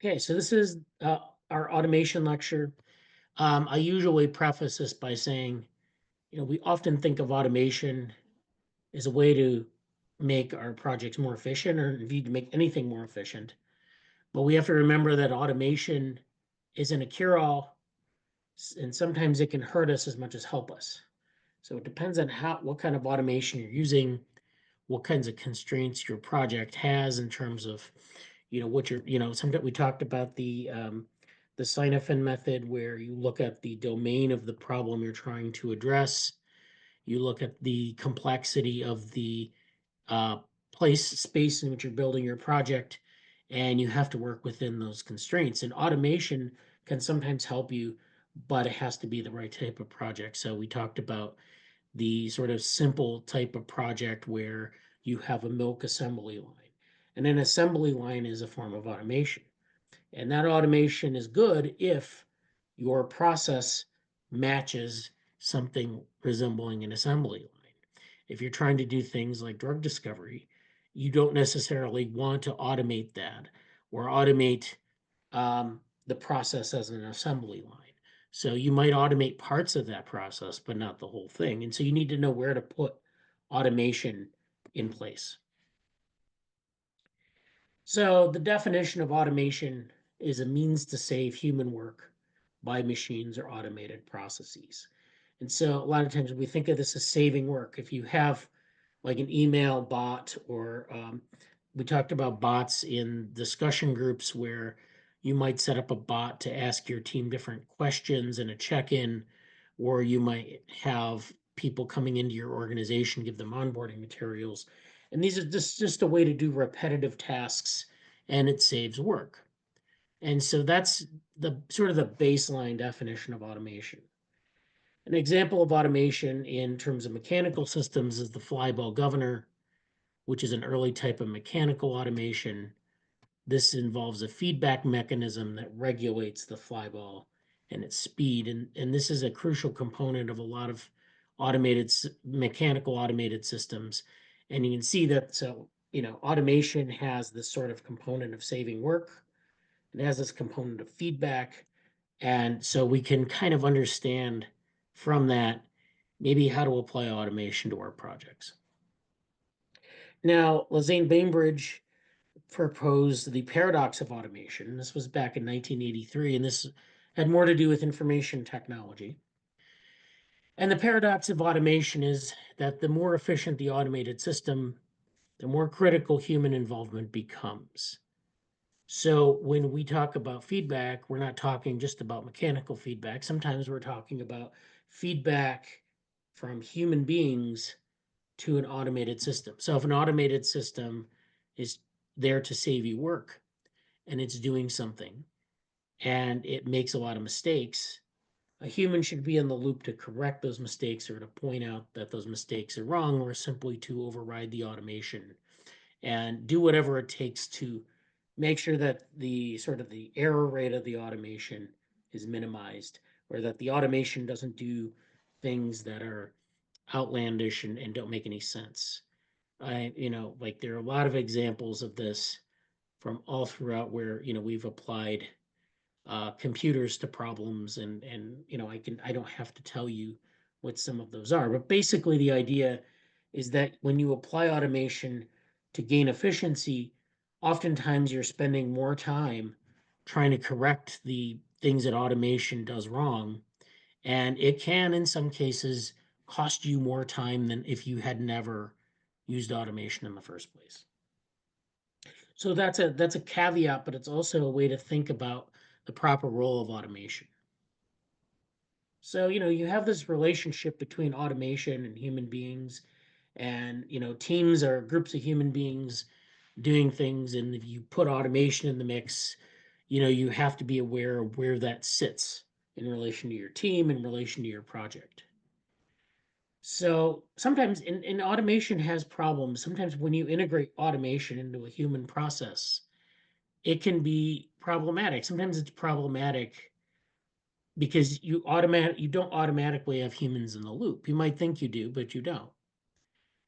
Okay, so this is our automation lecture. I usually preface this by saying, we often think of automation as a way to make our projects more efficient or indeed to make anything more efficient. But we have to remember that automation isn't a cure-all, and sometimes it can hurt us as much as help us. So it depends on what kind of automation you're using, what kinds of constraints your project has in terms of, what you're, sometimes we talked about the Sinofin method where you look at the domain of the problem you're trying to address. You look at the complexity of the uh, space in which you're building your project, and you have to work within those constraints. And automation can sometimes help you, but it has to be the right type of project. So we talked about the sort of simple type of project where you have a milk assembly line. And an assembly line is a form of automation. And that automation is good if your process matches something resembling an assembly line. If you're trying to do things like drug discovery, you don't necessarily want to automate that or automate the process as an assembly line. So you might automate parts of that process, but not the whole thing. And so you need to know where to put automation in place. So the definition of automation is a means to save human work by machines or automated processes. And so a lot of times we think of this as saving work. If you have like an email bot, or we talked about bots in discussion groups where you might set up a bot to ask your team different questions in a check-in, or you might have people coming into your organization, give them onboarding materials. And these are just a way to do repetitive tasks, and it saves work. And so that's the sort of the baseline definition of automation. An example of automation in terms of mechanical systems is the flyball governor, which is an early type of mechanical automation. This involves a feedback mechanism that regulates the flyball and its speed. And this is a crucial component of a lot of mechanical automated systems. And you can see that, so, automation has this sort of component of saving work. It has this component of feedback. And so we can kind of understand from that maybe how to apply automation to our projects. Now, Lazane Bainbridge proposed the paradox of automation. This was back in 1983, and this had more to do with information technology. And the paradox of automation is that the more efficient the automated system, the more critical human involvement becomes. So when we talk about feedback, we're not talking just about mechanical feedback. Sometimes we're talking about feedback from human beings to an automated system. So if an automated system is there to save you work and it's doing something and it makes a lot of mistakes, a human should be in the loop to correct those mistakes or to point out that those mistakes are wrong, or simply to override the automation and do whatever it takes to make sure that the sort of the error rate of the automation is minimized, or that the automation doesn't do things that are outlandish and don't make any sense. Like there are a lot of examples of this from all throughout where, we've applied computers to problems, and I don't have to tell you what some of those are, but basically the idea is that when you apply automation to gain efficiency, oftentimes you're spending more time trying to correct the things that automation does wrong, and it can in some cases cost you more time than if you had never used automation in the first place. So that's a caveat, but it's also a way to think about the proper role of automation. So, you have this relationship between automation and human beings, and, teams are groups of human beings doing things. And if you put automation in the mix, you have to be aware of where that sits in relation to your team, in relation to your project. So sometimes, and automation has problems. Sometimes when you integrate automation into a human process, it can be problematic. Sometimes it's problematic because you don't automatically have humans in the loop. You might think you do, but you don't.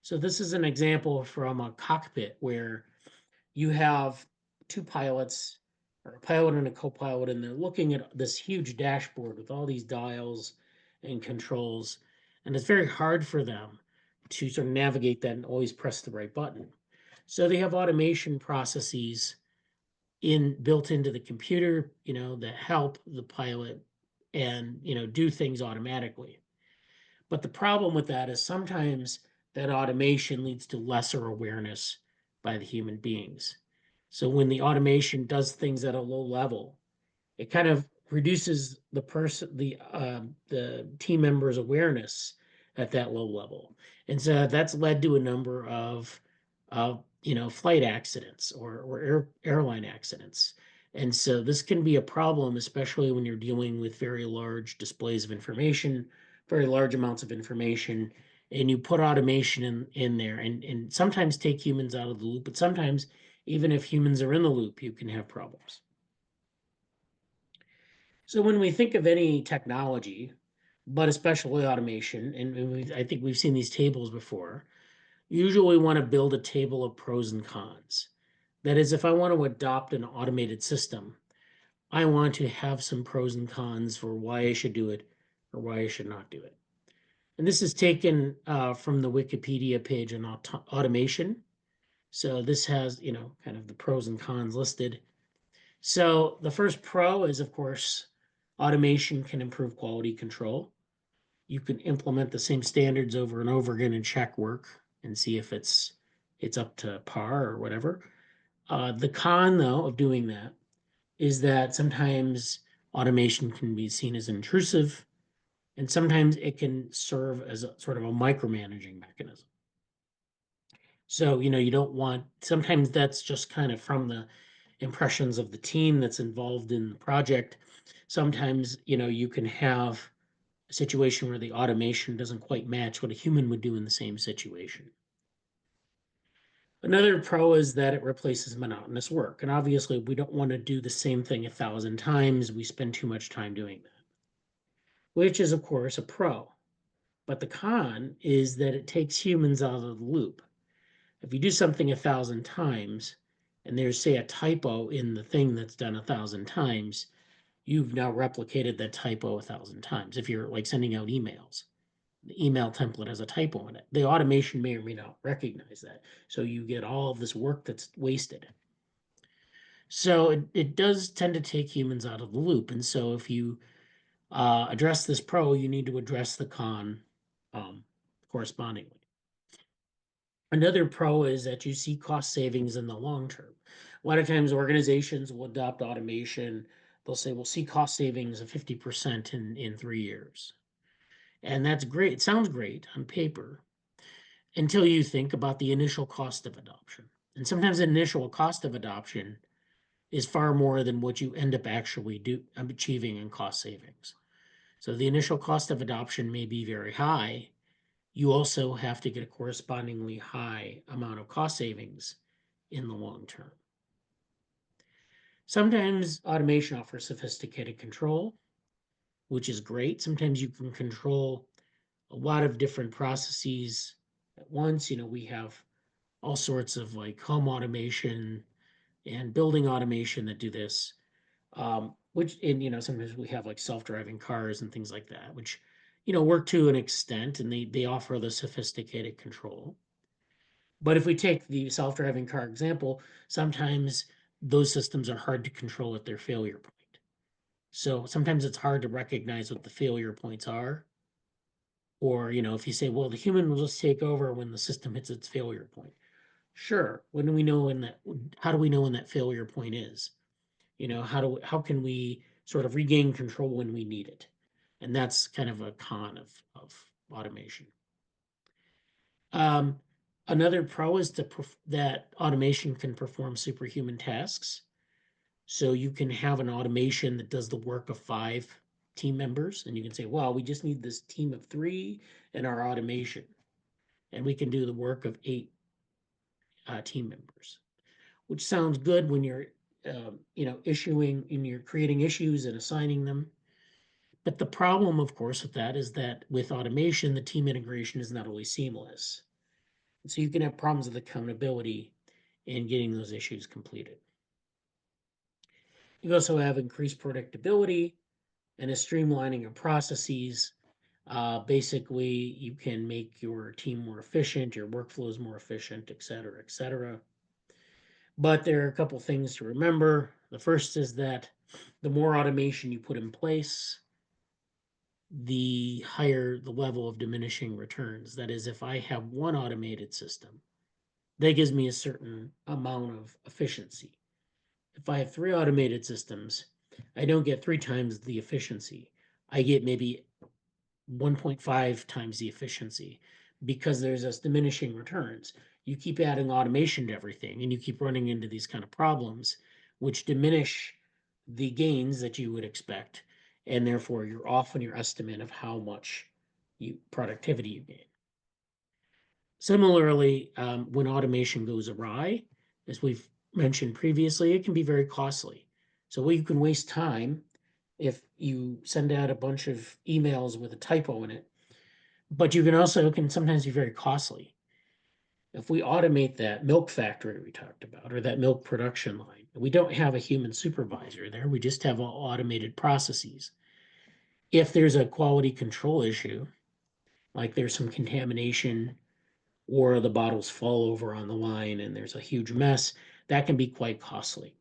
So this is an example from a cockpit where you have two pilots or a pilot and a co-pilot, and they're looking at this huge dashboard with all these dials and controls, and it's very hard for them to sort of navigate that and always press the right button. So they have automation processes built into the computer, that help the pilot and, do things automatically. But the problem with that is sometimes that automation leads to lesser awareness by the human beings. So when the automation does things at a low level, it kind of reduces the team member's awareness at that low level, and so that's led to a number of flight accidents or airline accidents. And so this can be a problem, especially when you're dealing with very large displays of information, very large amounts of information, and you put automation in there, and sometimes take humans out of the loop, but sometimes even if humans are in the loop, you can have problems. So when we think of any technology, but especially automation, and I think we've seen these tables before, usually we want to build a table of pros and cons. That is, if I want to adopt an automated system, I want to have some pros and cons for why I should do it or why I should not do it. And this is taken from the Wikipedia page on automation. So this has, kind of the pros and cons listed. So the first pro is, of course, automation can improve quality control. You can implement the same standards over and over again and check work and see if it's up to par or whatever. The con, though, of doing that is that sometimes automation can be seen as intrusive, and sometimes it can serve as a sort of a micromanaging mechanism. So, you don't want, sometimes that's just kind of from the impressions of the team that's involved in the project. Sometimes, you can have a situation where the automation doesn't quite match what a human would do in the same situation. Another pro is that it replaces monotonous work. And obviously, we don't want to do the same thing 1,000 times. We spend too much time doing that, which is, of course, a pro. But the con is that it takes humans out of the loop. If you do something 1,000 times and there's, say, a typo in the thing that's done 1,000 times, you've now replicated that typo 1,000 times. If you're like sending out emails, the email template has a typo in it. The automation may or may not recognize that. So you get all of this work that's wasted. So it does tend to take humans out of the loop. And so if you address this pro, you need to address the con correspondingly. Another pro is that you see cost savings in the long term. A lot of times organizations will adopt automation. They'll say, we'll see cost savings of 50% in 3 years. And that's great. It sounds great on paper until you think about the initial cost of adoption. And sometimes the initial cost of adoption is far more than what you end up actually achieving in cost savings. So the initial cost of adoption may be very high. You also have to get a correspondingly high amount of cost savings in the long term. Sometimes automation offers sophisticated control, which is great. Sometimes you can control a lot of different processes at once. We have all sorts of like home automation and building automation that do this, which, and sometimes we have like self-driving cars and things like that, which, work to an extent, and they offer the sophisticated control. But if we take the self-driving car example, sometimes those systems are hard to control at their failure point. So sometimes it's hard to recognize what the failure points are. Or, if you say, well, the human will just take over when the system hits its failure point. Sure. When do we know how do we know when that failure point is? How can we sort of regain control when we need it? And that's kind of a con of automation. Another pro is that automation can perform superhuman tasks. So you can have an automation that does the work of 5 team members, and you can say, well, we just need this team of 3 in our automation, and we can do the work of 8 team members, which sounds good when you're, issuing and you're creating issues and assigning them. But the problem, of course, with that is that with automation, the team integration is not always seamless. And so you can have problems with accountability in getting those issues completed. You also have increased predictability and a streamlining of processes. Basically, you can make your team more efficient, your workflows more efficient, et cetera, et cetera. But there are a couple things to remember. The first is that the more automation you put in place, the higher the level of diminishing returns. That is, if I have one automated system, that gives me a certain amount of efficiency. If I have three automated systems, I don't get three times the efficiency. I get maybe 1.5 times the efficiency because there's this diminishing returns. You keep adding automation to everything and you keep running into these kind of problems, which diminish the gains that you would expect. And therefore, you're off on your estimate of how much productivity you gain. Similarly, when automation goes awry, as we've mentioned previously, it can be very costly. So you can waste time if you send out a bunch of emails with a typo in it, but you can also can sometimes be very costly. If we automate that milk factory we talked about, or that milk production line, we don't have a human supervisor there. We just have all automated processes. If there's a quality control issue, like there's some contamination or the bottles fall over on the line and there's a huge mess, that can be quite costly.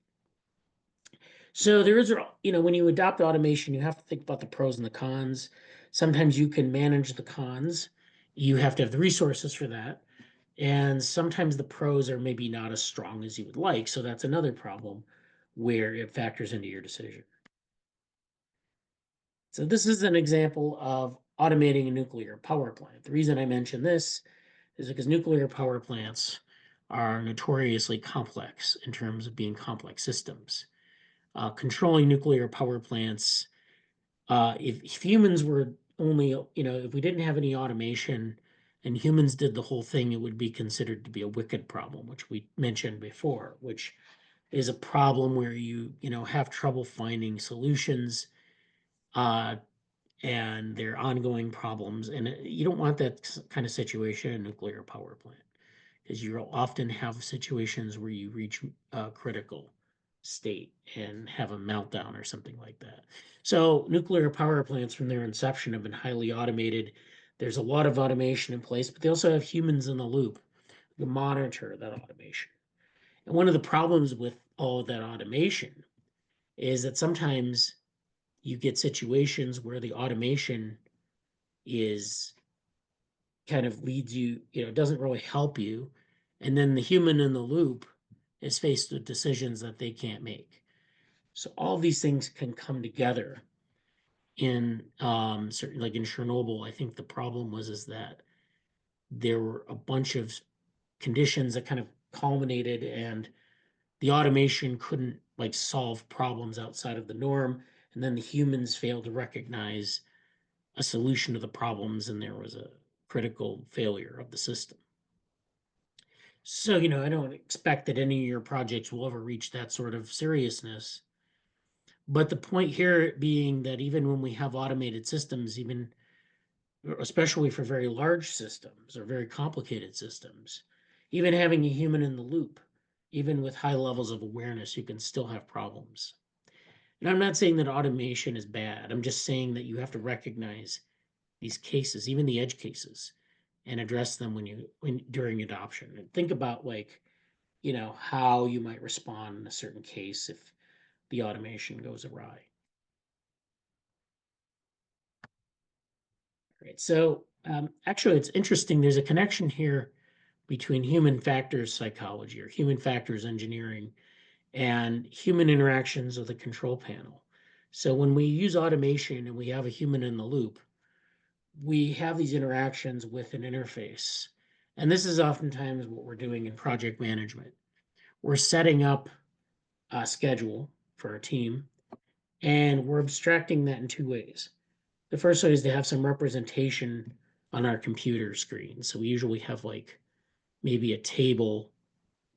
So there is, when you adopt automation, you have to think about the pros and the cons. Sometimes you can manage the cons. You have to have the resources for that. And sometimes the pros are maybe not as strong as you would like. So that's another problem where it factors into your decision. So this is an example of automating a nuclear power plant. The reason I mention this is because nuclear power plants are notoriously complex in terms of being complex systems. Controlling nuclear power plants, if humans were only, if we didn't have any automation and humans did the whole thing, it would be considered to be a wicked problem, which we mentioned before, which is a problem where you have trouble finding solutions, and there are ongoing problems. And you don't want that kind of situation in a nuclear power plant because you'll often have situations where you reach a critical state and have a meltdown or something like that. So nuclear power plants from their inception have been highly automated. There's a lot of automation in place, but they also have humans in the loop to monitor that automation. And one of the problems with all of that automation is that sometimes you get situations where the automation is kind of leads you, doesn't really help you. And then the human in the loop is faced with decisions that they can't make. So all these things can come together in certain, like in Chernobyl. I think the problem was is that there were a bunch of conditions that kind of culminated and the automation couldn't like solve problems outside of the norm. And then the humans failed to recognize a solution to the problems and there was a critical failure of the system. So, I don't expect that any of your projects will ever reach that sort of seriousness. But the point here being that even when we have automated systems, even especially for very large systems or very complicated systems, even having a human in the loop, even with high levels of awareness, you can still have problems. And I'm not saying that automation is bad. I'm just saying that you have to recognize these cases, even the edge cases, and address them when during adoption. And think about how you might respond in a certain case if the automation goes awry. Right. So actually, it's interesting. There's a connection here between human factors psychology or human factors engineering and human interactions with a control panel. So when we use automation and we have a human in the loop, we have these interactions with an interface. And this is oftentimes what we're doing in project management. We're setting up a schedule for our team, and we're abstracting that in two ways. The first way is to have some representation on our computer screen. So we usually have like maybe a table,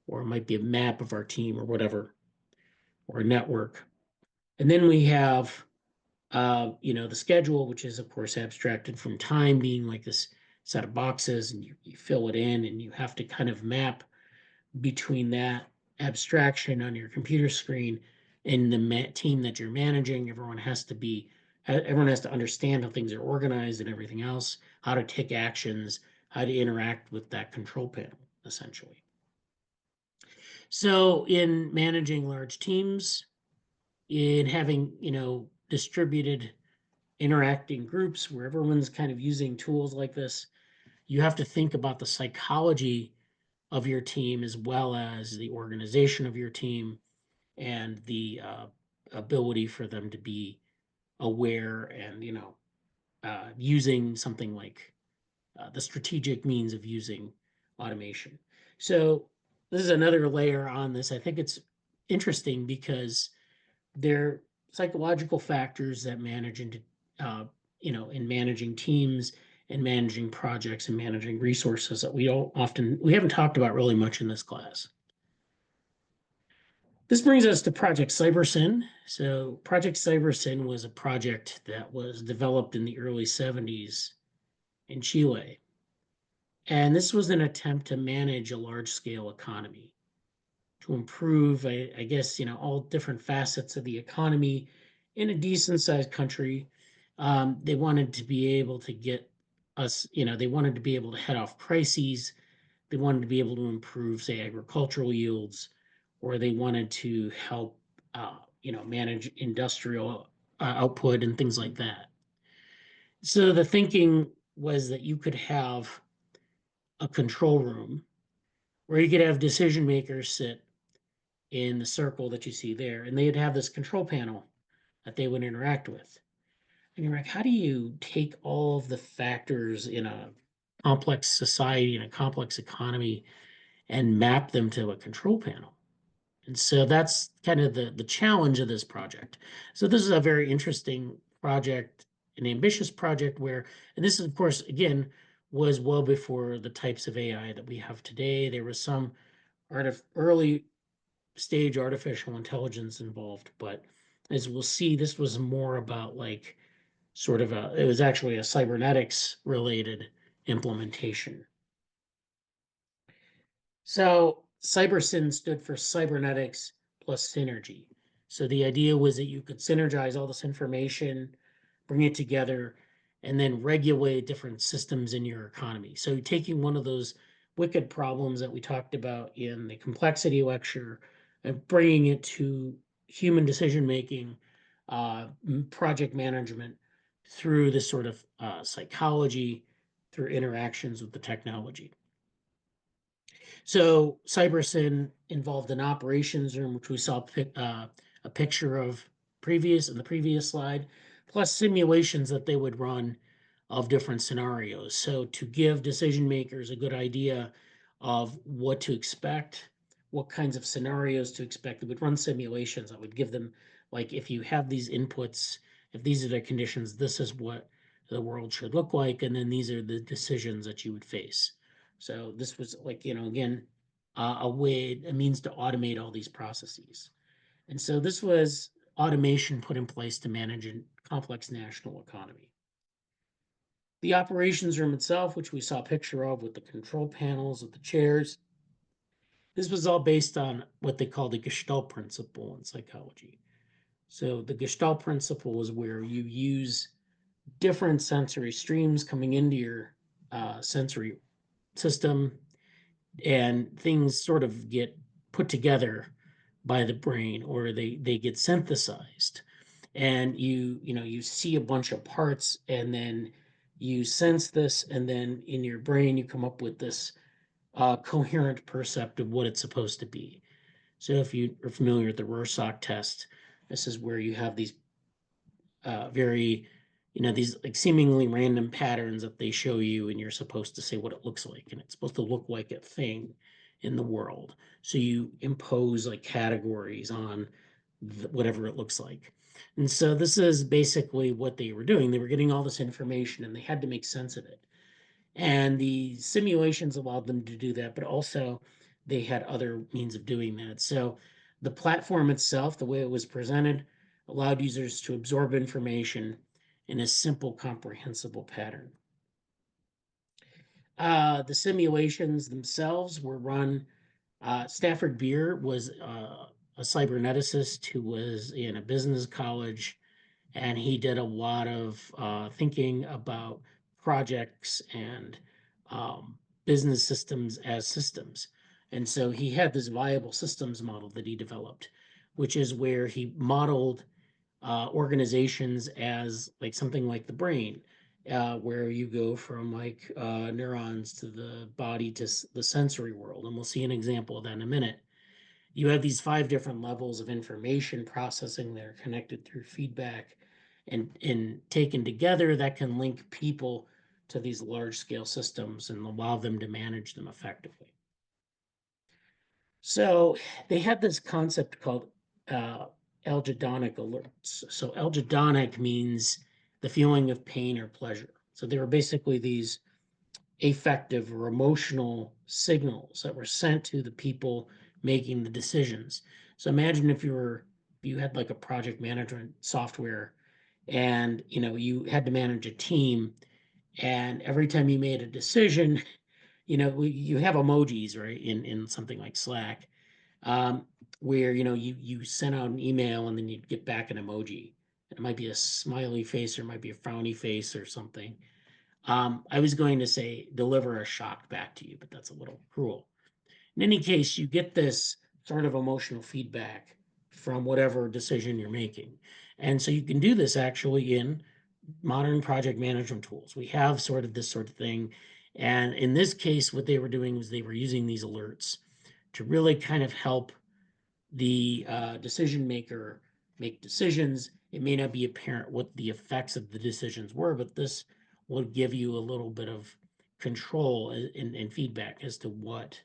or it might be a map of our team or whatever, or a network. And then we have the schedule, which is of course abstracted from time being like this set of boxes, and you fill it in, and you have to kind of map between that abstraction on your computer screen in the team that you're managing. Everyone has to understand how things are organized and everything else, how to take actions, how to interact with that control panel, essentially. So in managing large teams, in having, distributed interacting groups where everyone's kind of using tools like this, you have to think about the psychology of your team as well as the organization of your team and the ability for them to be aware and using something like the strategic means of using automation. So this is another layer on this. I think it's interesting because they're psychological factors that manage into in managing teams and managing projects and managing resources that we haven't talked about really much in this class. This brings us to Project CyberSyn. So Project CyberSyn was a project that was developed in the early 70s in Chile. And this was an attempt to manage a large scale economy, to improve, I guess, all different facets of the economy in a decent sized country. They wanted to be able to get us, they wanted to be able to head off crises. They wanted to be able to improve, say, agricultural yields, or they wanted to help, manage industrial output and things like that. So the thinking was that you could have a control room where you could have decision makers sit in the circle that you see there, and they'd have this control panel that they would interact with. And you're like, how do you take all of the factors in a complex society and a complex economy and map them to a control panel? And so that's kind of the challenge of this project. So this is a very interesting project, an ambitious project and this is, of course, again, was well before the types of AI that we have today. There was some early stage artificial intelligence involved, but as we'll see, this was more about like it was actually a cybernetics related implementation. So CyberSyn stood for cybernetics plus synergy. So the idea was that you could synergize all this information, bring it together, and then regulate different systems in your economy. So taking one of those wicked problems that we talked about in the complexity lecture and bringing it to human decision making, project management through this sort of psychology, through interactions with the technology. So CyberSyn involved an operations room, which we saw a picture of in the previous slide, plus simulations that they would run of different scenarios. So to give decision makers a good idea of what to expect, what kinds of scenarios to expect, they would run simulations that would give them, like, if you have these inputs, if these are the conditions, this is what the world should look like, and then these are the decisions that you would face. So this was like, again, a means to automate all these processes. And so this was automation put in place to manage a complex national economy. The operations room itself, which we saw a picture of with the control panels, with the chairs, this was all based on what they call the Gestalt principle in psychology. So the Gestalt principle is where you use different sensory streams coming into your sensory system, and things sort of get put together by the brain, or they get synthesized, and you see a bunch of parts, and then you sense this, and then in your brain you come up with this coherent percept of what it's supposed to be. So if you are familiar with the Rorschach test, this is where you have these very, these like seemingly random patterns that they show you, and you're supposed to say what it looks like, and it's supposed to look like a thing in the world. So you impose like categories on whatever it looks like. And so this is basically what they were doing. They were getting all this information and they had to make sense of it. And the simulations allowed them to do that, but also they had other means of doing that. So the platform itself, the way it was presented, allowed users to absorb information in a simple, comprehensible pattern. The simulations themselves were run. Stafford Beer was a cyberneticist who was in a business college, and he did a lot of thinking about projects and business systems as systems. And so he had this viable systems model that he developed, which is where he modeled organizations as like something like the brain, where you go from like neurons to the body to the sensory world. And we'll see an example of that in a minute. You have these 5 different levels of information processing that are connected through feedback and taken together that can link people to these large scale systems and allow them to manage them effectively. So they had this concept called uh, algedonic alerts. So algedonic means the feeling of pain or pleasure. So they were basically these affective or emotional signals that were sent to the people making the decisions. So imagine if you had like a project management software, and you had to manage a team, and every time you made a decision, you have emojis, right, in something like Slack, um, where you sent out an email and then you'd get back an emoji. It might be a smiley face or it might be a frowny face or something. I was going to say deliver a shock back to you, but that's a little cruel. In any case, you get this sort of emotional feedback from whatever decision you're making. And so you can do this actually in modern project management tools. We have sort of this sort of thing. And in this case, what they were doing was they were using these alerts to really kind of help the decision maker make decisions. It may not be apparent what the effects of the decisions were, but this will give you a little bit of control and feedback as to what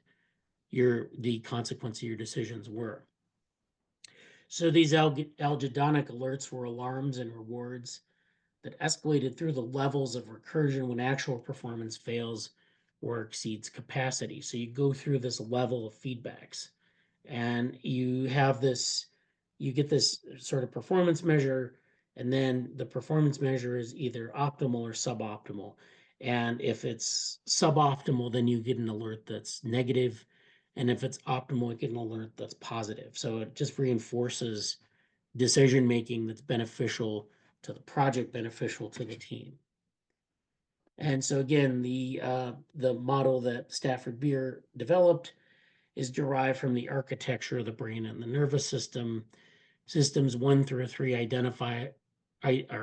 the consequence of your decisions were. So these algedonic alerts were alarms and rewards that escalated through the levels of recursion when actual performance fails or exceeds capacity. So you go through this level of feedbacks, and you get this sort of performance measure, and then the performance measure is either optimal or suboptimal. And if it's suboptimal, then you get an alert that's negative, and if it's optimal, you get an alert that's positive. So it just reinforces decision making that's beneficial to the project, beneficial to the team. And so again, the model that Stafford Beer developed is derived from the architecture of the brain and the nervous system. Systems 1 through 3 are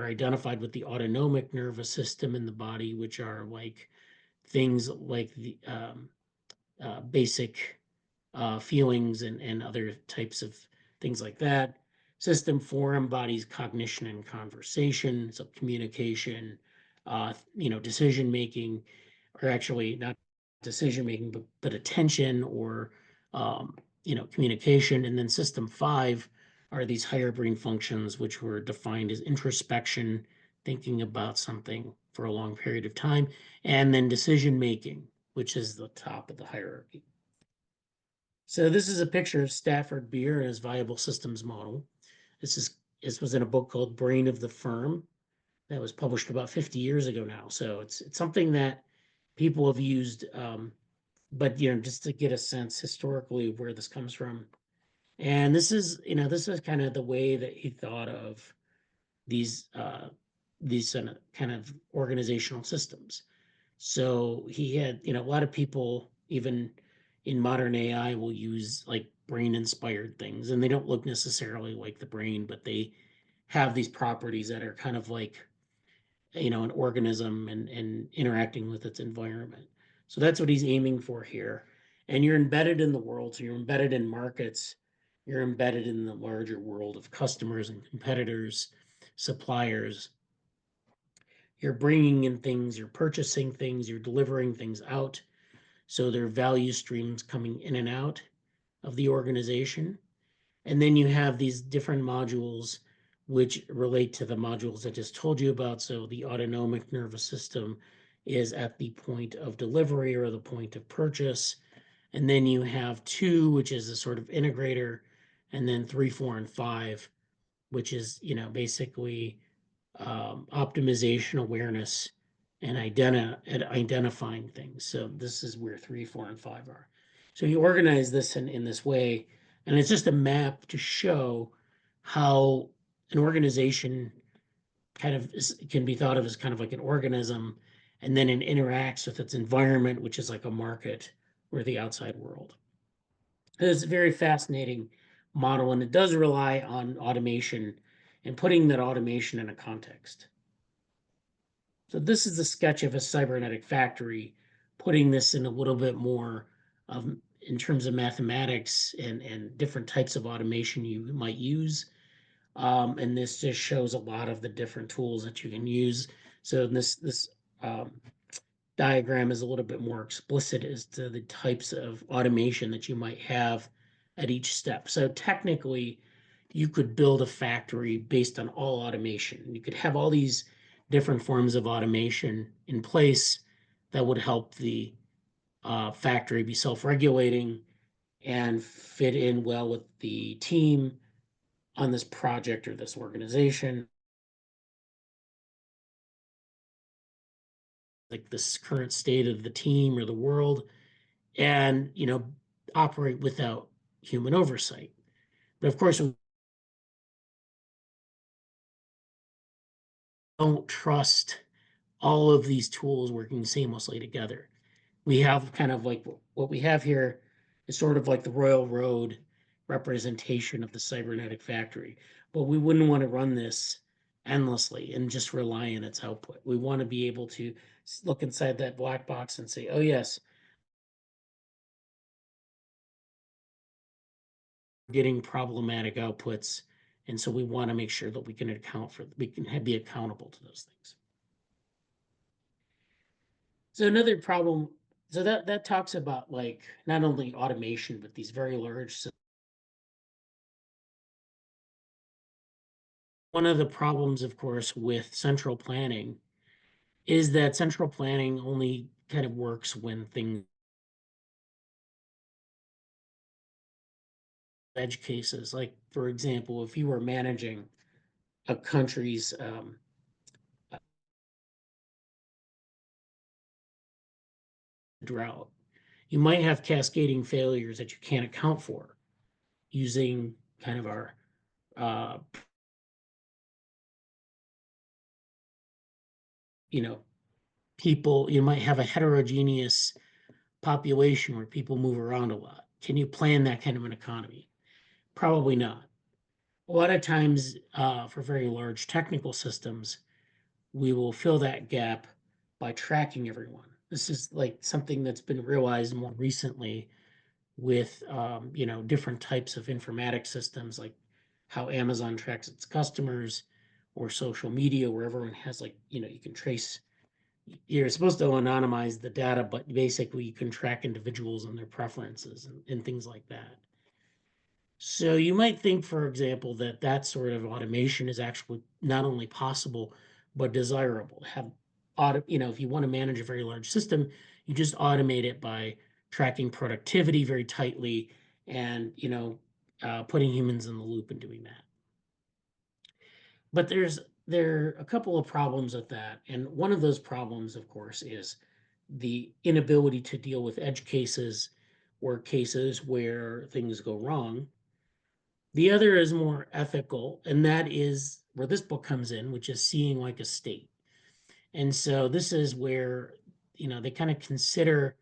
identified with the autonomic nervous system in the body, which are like things like the basic feelings and other types of things like that. System 4 embodies cognition and conversation, so communication, decision making, or actually not decision making, but attention or communication. And then system 5 are these higher brain functions, which were defined as introspection, thinking about something for a long period of time, and then decision making, which is the top of the hierarchy. So this is a picture of Stafford Beer and his viable systems model. This was in a book called Brain of the Firm that was published about 50 years ago now. So it's something that people have used, but just to get a sense historically of where this comes from. And this is kind of the way that he thought of these kind of organizational systems. So he had, a lot of people, even in modern AI, will use like brain inspired things, and they don't look necessarily like the brain, but they have these properties that are kind of like, an organism and interacting with its environment. So that's what he's aiming for here. And you're embedded in the world, so you're embedded in markets, you're embedded in the larger world of customers and competitors, suppliers. You're bringing in things, you're purchasing things, you're delivering things out. So there are value streams coming in and out of the organization. And then you have these different modules which relate to the modules I just told you about. So the autonomic nervous system is at the point of delivery or the point of purchase. And then you have 2, which is a sort of integrator, and then 3, 4, and 5, which is, basically optimization, awareness, and identifying things. So this is where 3, 4, and 5 are. So you organize this in this way, And it's just a map to show how an organization kind of can be thought of as kind of like an organism, and then it interacts with its environment, which is like a market or the outside world. It's a very fascinating model, and it does rely on automation and putting that automation in a context. So this is a sketch of a cybernetic factory, putting this in a little bit more of in terms of mathematics and different types of automation you might use. And this just shows a lot of the different tools that you can use. So this diagram is a little bit more explicit as to the types of automation that you might have at each step. So technically, you could build a factory based on all automation. You could have all these different forms of automation in place that would help the factory be self-regulating and fit in well with the team on this project or this organization. Like this current state of the team or the world, and operate without human oversight. But of course, we don't trust all of these tools working seamlessly together. We have kind of like what we have here is sort of like the Royal Road representation of the cybernetic factory. But we wouldn't want to run this endlessly and just rely on its output. We want to be able to look inside that black box and say, oh, yes, getting problematic outputs. And so we want to make sure that we can be accountable to those things. So another problem, so that talks about like not only automation, but these very large systems. One of the problems, of course, with central planning is that central planning only kind of works when things edge cases. Like, for example, if you were managing a country's drought, you might have cascading failures that you can't account for using kind of our uh, you know people. You might have a heterogeneous population where people move around a lot. Can you plan that kind of an economy? Probably not. A lot of times, for very large technical systems, we will fill that gap by tracking everyone. This is like something that's been realized more recently with different types of informatic systems, like how Amazon tracks its customers, or social media, where everyone has like you can trace. You're supposed to anonymize the data, but basically you can track individuals and their preferences and things like that. So you might think, for example, that that sort of automation is actually not only possible, but desirable. Have if you want to manage a very large system, you just automate it by tracking productivity very tightly and, putting humans in the loop and doing that. But there are a couple of problems with that. And one of those problems, of course, is the inability to deal with edge cases or cases where things go wrong. The other is more ethical, and that is where this book comes in, which is seeing like a state. And so this is where, they kind of consider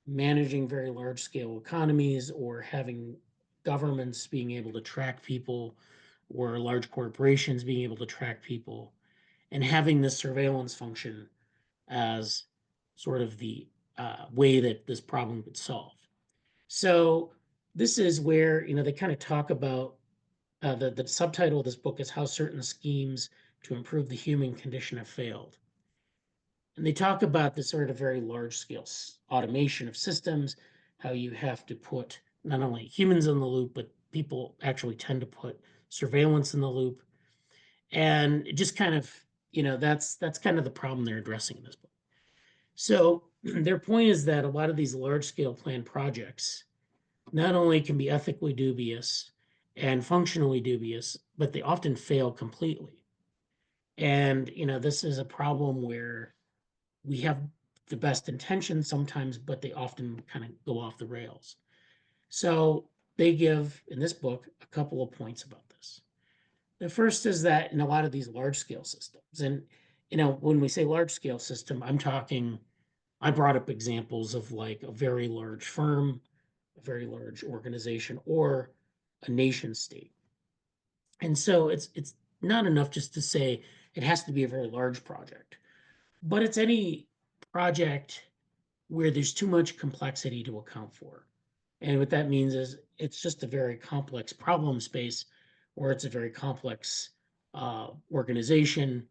managing very large scale economies or having governments being able to track people or large corporations being able to track people and having this surveillance function as sort of the way that this problem would solve. So this is where, they kind of talk about the subtitle of this book is How Certain Schemes to Improve the Human Condition Have Failed. And they talk about this sort of very large scale automation of systems, how you have to put not only humans in the loop, but people actually tend to put surveillance in the loop. And it just kind of, that's kind of the problem they're addressing in this book. So their point is that a lot of these large scale planned projects not only can be ethically dubious and functionally dubious, but they often fail completely. And, this is a problem where we have the best intentions sometimes, but they often kind of go off the rails. So they give in this book a couple of points about this. The first is that in a lot of these large scale systems, and when we say large scale system, I brought up examples of like a very large firm, a very large organization, or a nation state. And so it's not enough just to say it has to be a very large project, but it's any project where there's too much complexity to account for. And what that means is it's just a very complex problem space, or it's a very complex organization,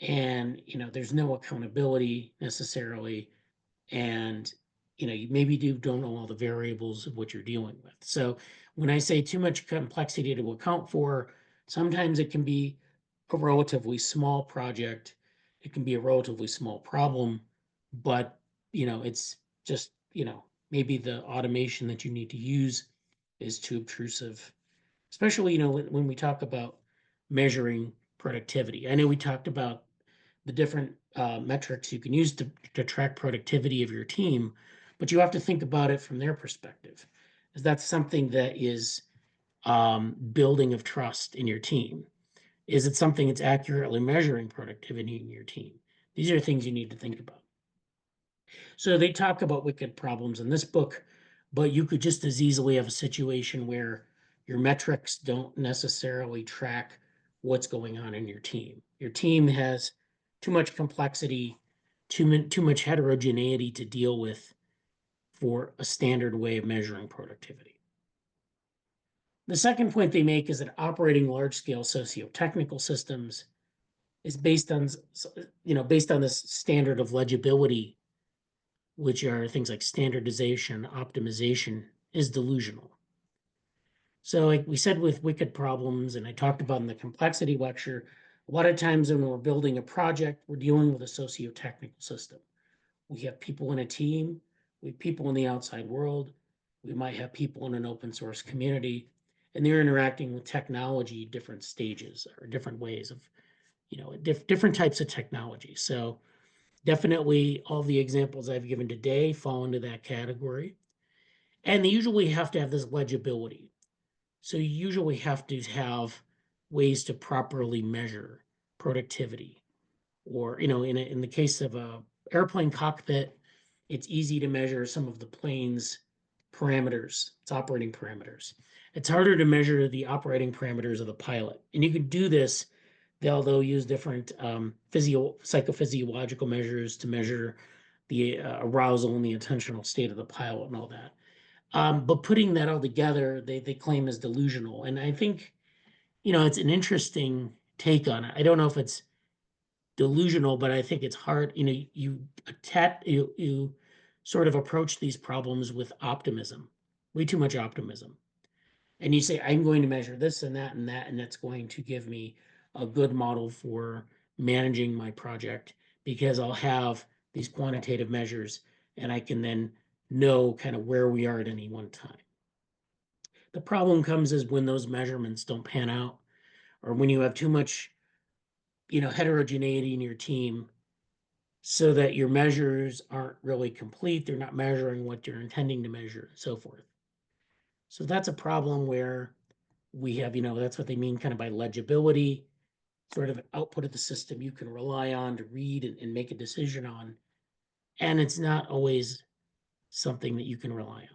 and there's no accountability necessarily, and you maybe don't know all the variables of what you're dealing with. So when I say too much complexity to account for, sometimes it can be a relatively small project, it can be a relatively small problem, but it's just maybe the automation that you need to use is too obtrusive, especially when we talk about measuring productivity. I know we talked about the different metrics you can use to track productivity of your team, but you have to think about it from their perspective. Is that something that is building of trust in your team? Is it something that's accurately measuring productivity in your team? These are things you need to think about. So they talk about wicked problems in this book, but you could just as easily have a situation where your metrics don't necessarily track what's going on in your team. Your team has too much complexity, too much heterogeneity to deal with for a standard way of measuring productivity. The second point they make is that operating large-scale socio-technical systems is based on this standard of legibility, which are things like standardization, optimization, is delusional. So like we said with wicked problems, and I talked about in the complexity lecture, a lot of times when we're building a project, we're dealing with a socio-technical system. We have people in a team, we have people in the outside world, we might have people in an open source community, and they're interacting with technology, different stages or different ways of, different types of technology. So definitely all the examples I've given today fall into that category. And they usually have to have this legibility. So you usually have to have ways to properly measure productivity. Or, in the case of a airplane cockpit, it's easy to measure some of the plane's parameters, its operating parameters. It's harder to measure the operating parameters of the pilot. And you can do this. They'll use different psychophysiological measures to measure the arousal and the attentional state of the pilot and all that. But putting that all together, they claim is delusional. And I think, it's an interesting take on it. I don't know if it's delusional, but I think it's hard. You sort of approach these problems with optimism, way too much optimism. And you say, I'm going to measure this and that and that, and that's going to give me a good model for managing my project because I'll have these quantitative measures and I can then know kind of where we are at any one time. The problem comes is when those measurements don't pan out, or when you have too much, heterogeneity in your team so that your measures aren't really complete. They're not measuring what you're intending to measure, and so forth. So that's a problem where we have, that's what they mean kind of by legibility, sort of an output of the system you can rely on to read and make a decision on. And it's not always something that you can rely on.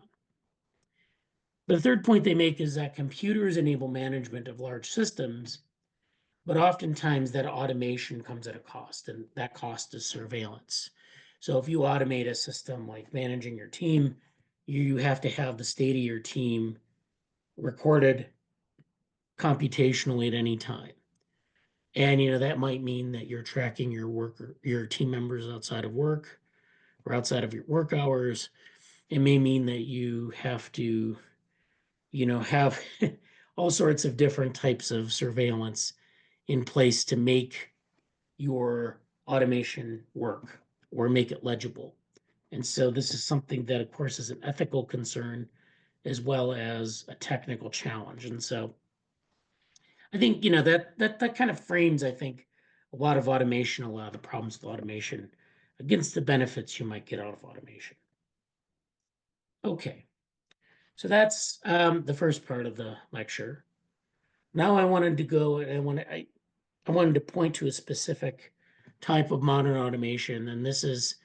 The third point they make is that computers enable management of large systems, but oftentimes that automation comes at a cost, and that cost is surveillance. So if you automate a system like managing your team, you have to have the state of your team recorded computationally at any time. And that might mean that you're tracking your team members outside of work or outside of your work hours. It may mean that you have to, have all sorts of different types of surveillance in place to make your automation work or make it legible. And so this is something that, of course, is an ethical concern as well as a technical challenge. And so I think, that kind of frames, I think, a lot of the problems with automation against the benefits you might get out of automation. Okay. So that's the first part of the lecture. Now I wanted to go and I wanted to point to a specific type of modern automation, and this is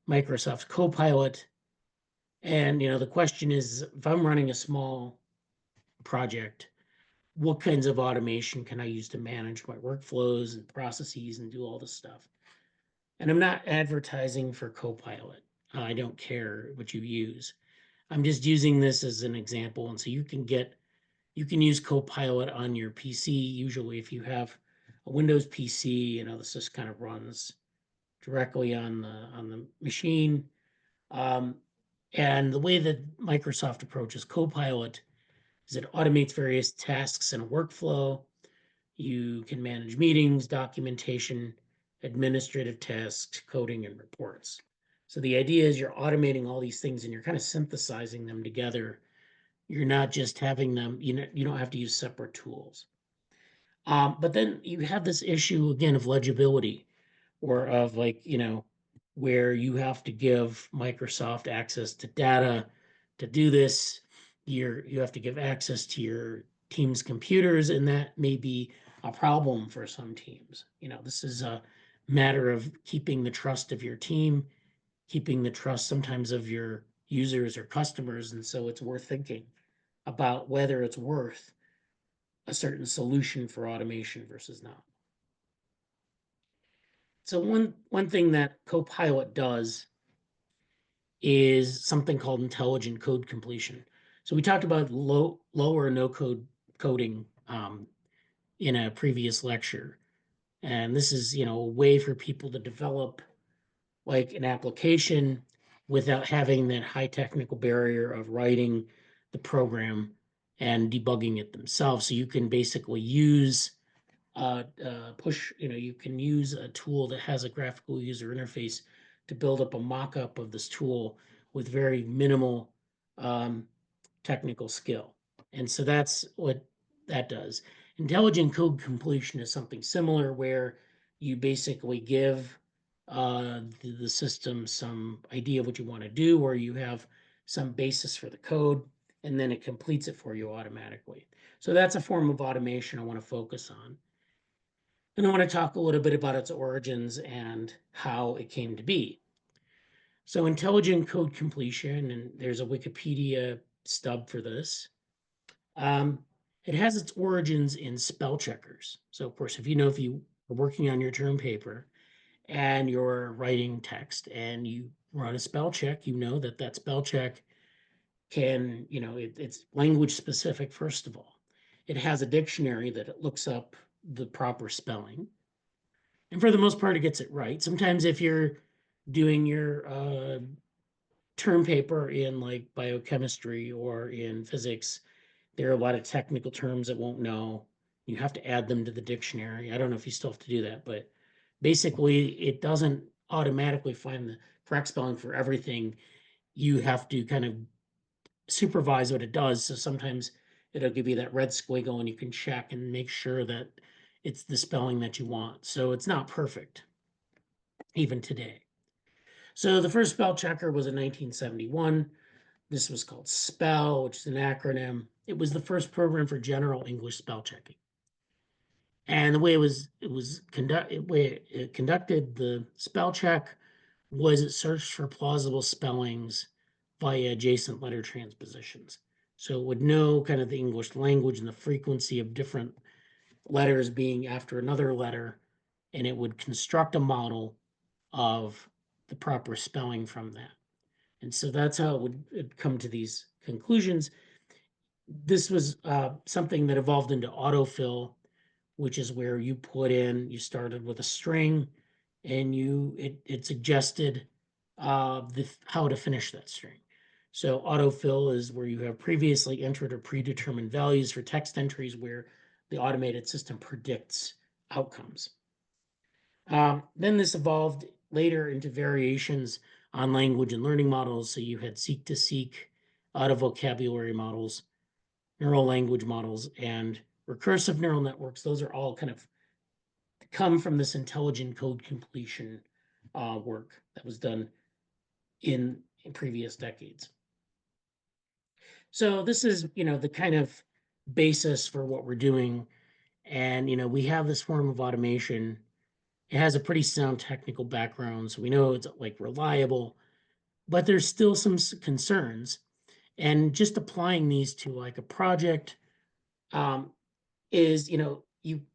Microsoft's Copilot. And the question is, if I'm running a small project, what kinds of automation can I use to manage my workflows and processes and do all this stuff? And I'm not advertising for Copilot. I don't care what you use. I'm just using this as an example. And so you can use Copilot on your PC. Usually if you have a Windows PC, this just kind of runs directly on the machine. Um, and the way that Microsoft approaches Copilot is it automates various tasks in a workflow. You can manage meetings, documentation, administrative tasks, coding, and reports. So the idea is you're automating all these things and you're kind of synthesizing them together. You're not just having them, you don't have to use separate tools. But then you have this issue again of legibility or of where you have to give Microsoft access to data to do this. You have to give access to your team's computers, and that may be a problem for some teams. This is a matter of keeping the trust of your team, keeping the trust sometimes of your users or customers, and so it's worth thinking about whether it's worth a certain solution for automation versus not. So one thing that Copilot does is something called intelligent code completion. So we talked about low or no code coding in a previous lecture, and this is a way for people to develop like an application without having that high technical barrier of writing the program and debugging it themselves. So you can basically use you can use a tool that has a graphical user interface to build up a mock-up of this tool with very minimal um, technical skill. And so that's what that does. Intelligent code completion is something similar where you basically give the system some idea of what you want to do, or you have some basis for the code, and then it completes it for you automatically. So that's a form of automation I want to focus on. And I want to talk a little bit about its origins and how it came to be. So, intelligent code completion, and there's a Wikipedia stub for this. Um, it has its origins in spell checkers. So, of course, if you are working on your term paper and you're writing text and you run a spell check, you know that spell check can, it's language specific, first of all. It has a dictionary that it looks up the proper spelling. And for the most part, it gets it right. Sometimes if you're doing your term paper in like biochemistry or in physics, there are a lot of technical terms it won't know. You have to add them to the dictionary. I don't know if you still have to do that, but basically, it doesn't automatically find the correct spelling for everything. You have to kind of supervise what it does. So sometimes it'll give you that red squiggle and you can check and make sure that it's the spelling that you want. So it's not perfect even today. So the first spell checker was in 1971. This was called SPELL, which is an acronym. It was the first program for general English spell checking. And the way it conducted the spell check was it searched for plausible spellings via adjacent letter transpositions. So it would know kind of the English language and the frequency of different letters being after another letter, and it would construct a model of the proper spelling from that. And so that's how it'd come to these conclusions. This was something that evolved into autofill, which is where you started with a string and it suggested how to finish that string. So autofill is where you have previously entered or predetermined values for text entries where the automated system predicts outcomes. Then this evolved later into variations on language and learning models. So you had seek to seek, auto vocabulary models, neural language models, and recursive neural networks. Those are all kind of come from this intelligent code completion work that was done in previous decades. So this is, the kind of basis for what we're doing. And, we have this form of automation. It has a pretty sound technical background, so we know it's like reliable, but there's still some concerns. And just applying these to like a project, um, is, you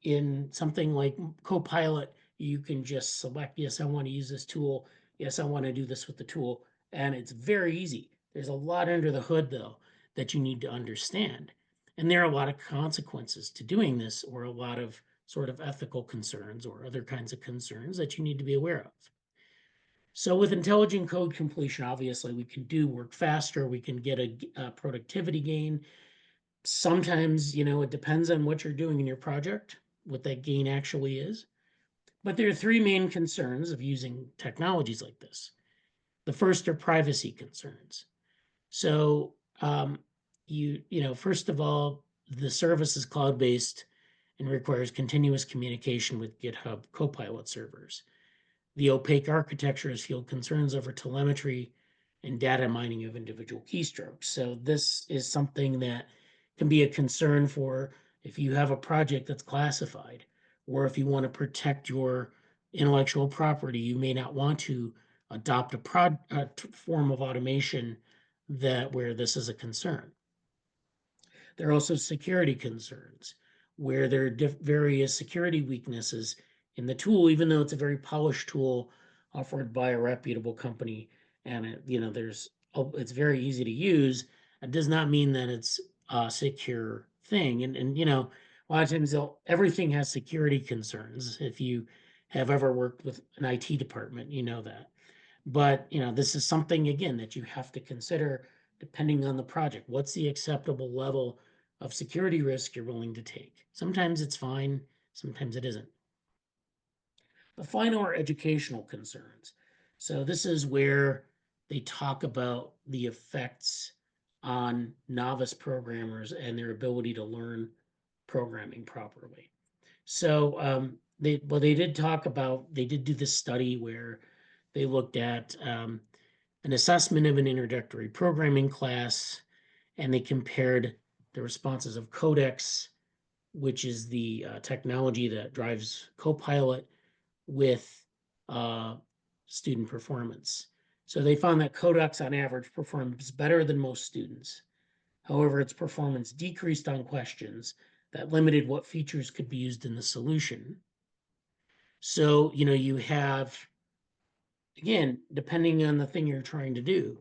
in something like Copilot, you can just select, yes, I want to use this tool. Yes, I want to do this with the tool. And it's very easy. There's a lot under the hood, though, that you need to understand. And there are a lot of consequences to doing this, or a lot of sort of ethical concerns or other kinds of concerns that you need to be aware of. So with intelligent code completion, obviously, we can do work faster. We can get a productivity gain. Sometimes, it depends on what you're doing in your project, what that gain actually is. But there are three main concerns of using technologies like this. The first are privacy concerns. So, first of all, the service is cloud-based and requires continuous communication with GitHub Copilot servers. The opaque architecture has fueled concerns over telemetry and data mining of individual keystrokes. So this is something that can be a concern for if you have a project that's classified, or if you want to protect your intellectual property, you may not want to adopt a form of automation that where this is a concern. There are also security concerns where there are various security weaknesses in the tool, even though it's a very polished tool offered by a reputable company, and it's very easy to use. It does not mean that it's a secure thing. And a lot of times everything has security concerns. If you have ever worked with an IT department, you know that. But this is something again that you have to consider depending on the project. What's the acceptable level of security risk you're willing to take? Sometimes it's fine, sometimes it isn't. The final are educational concerns. So this is where they talk about the effects on novice programmers and their ability to learn programming properly. So they did talk about, they did do this study where they looked at an assessment of an introductory programming class, and they compared the responses of Codex, which is the technology that drives Copilot, with uh, student performance. So they found that Codex on average performs better than most students. However, its performance decreased on questions that limited what features could be used in the solution. So, you have, again, depending on the thing you're trying to do,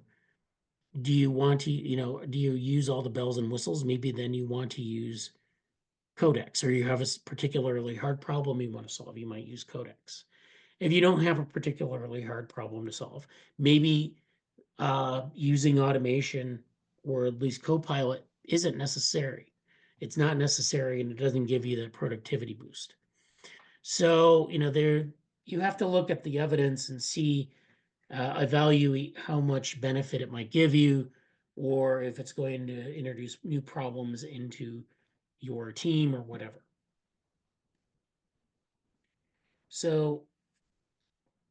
do you want to, do you use all the bells and whistles? Maybe then you want to use Codex, or you have a particularly hard problem you want to solve, you might use Codex. If you don't have a particularly hard problem to solve, maybe using automation or at least Copilot isn't necessary. It's not necessary, and it doesn't give you that productivity boost. So, you have to look at the evidence and see, evaluate how much benefit it might give you, or if it's going to introduce new problems into your team or whatever. So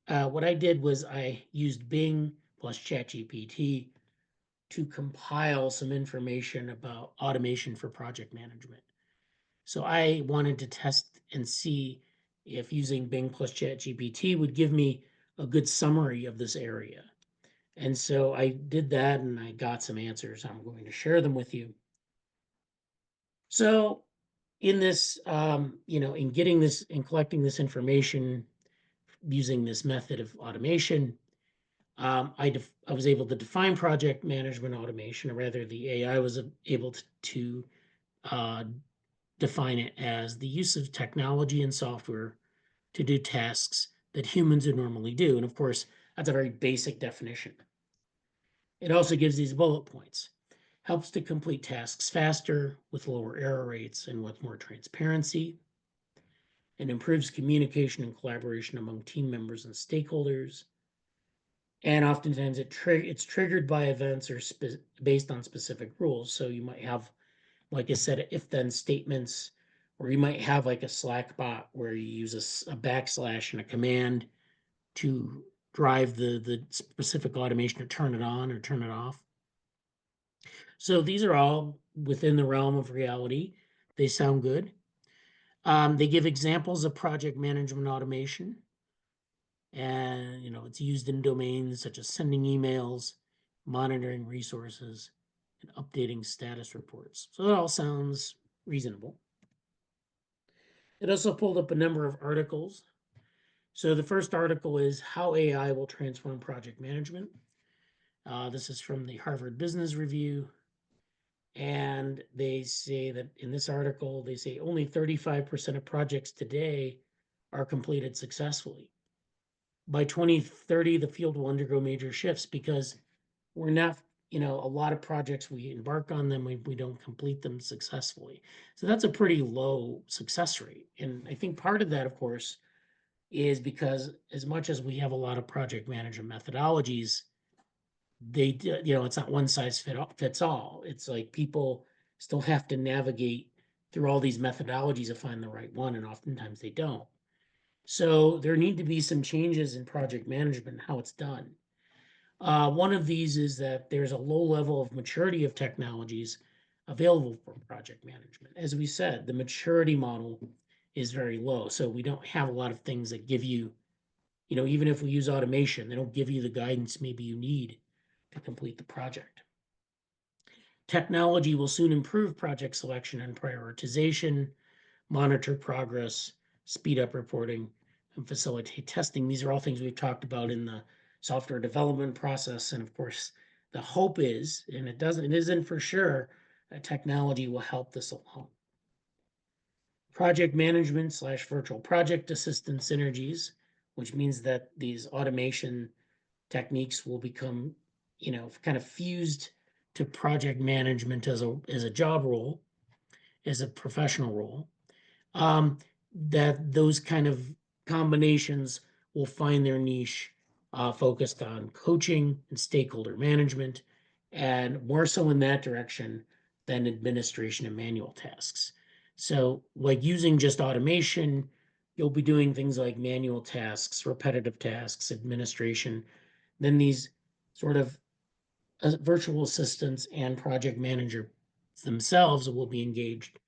what I did was I used Bing plus ChatGPT to compile some information about automation for project management. So I wanted to test and see if using Bing plus ChatGPT would give me a good summary of this area. And so I did that and I got some answers. I'm going to share them with you. So in this, in getting this and collecting this information using this method of automation, I was able to define project management automation, or rather the AI was able to define it as the use of technology and software to do tasks that humans would normally do. And of course, that's a very basic definition. It also gives these bullet points. Helps to complete tasks faster with lower error rates and with more transparency. And improves communication and collaboration among team members and stakeholders. And oftentimes it's triggered by events or based on specific rules. So you might have, like I said, if then statements, or you might have like a Slack bot where you use a backslash and a command to drive the specific automation to turn it on or turn it off. So these are all within the realm of reality. They sound good. They give examples of project management automation, and it's used in domains such as sending emails, monitoring resources, and updating status reports. So it all sounds reasonable. It also pulled up a number of articles. So the first article is How AI Will Transform Project Management. This is from the Harvard Business Review. And they say that in this article, they say only 35% of projects today are completed successfully. By 2030, the field will undergo major shifts because we're not, a lot of projects we embark on them, we don't complete them successfully. So that's a pretty low success rate. And I think part of that, of course, is because as much as we have a lot of project management methodologies, it's not one size fits all. It's like people still have to navigate through all these methodologies to find the right one, and oftentimes they don't. So there need to be some changes in project management, how it's done. One of these is that there's a low level of maturity of technologies available for project management. As we said, the maturity model is very low. So we don't have a lot of things that give you, even if we use automation, they don't give you the guidance maybe you need to complete the project. Technology will soon improve project selection and prioritization, monitor progress, speed up reporting, and facilitate testing. These are all things we've talked about in the software development process. And of course, the hope is, and it isn't for sure, that technology will help this along. Project management / virtual project assistant synergies, which means that these automation techniques will become, kind of fused to project management as a job role, as a professional role. That those kind of combinations will find their niche focused on coaching and stakeholder management, and more so in that direction than administration and manual tasks. So, like using just automation, you'll be doing things like manual tasks, repetitive tasks, administration. Then these sort of virtual assistants and project manager themselves will be engaged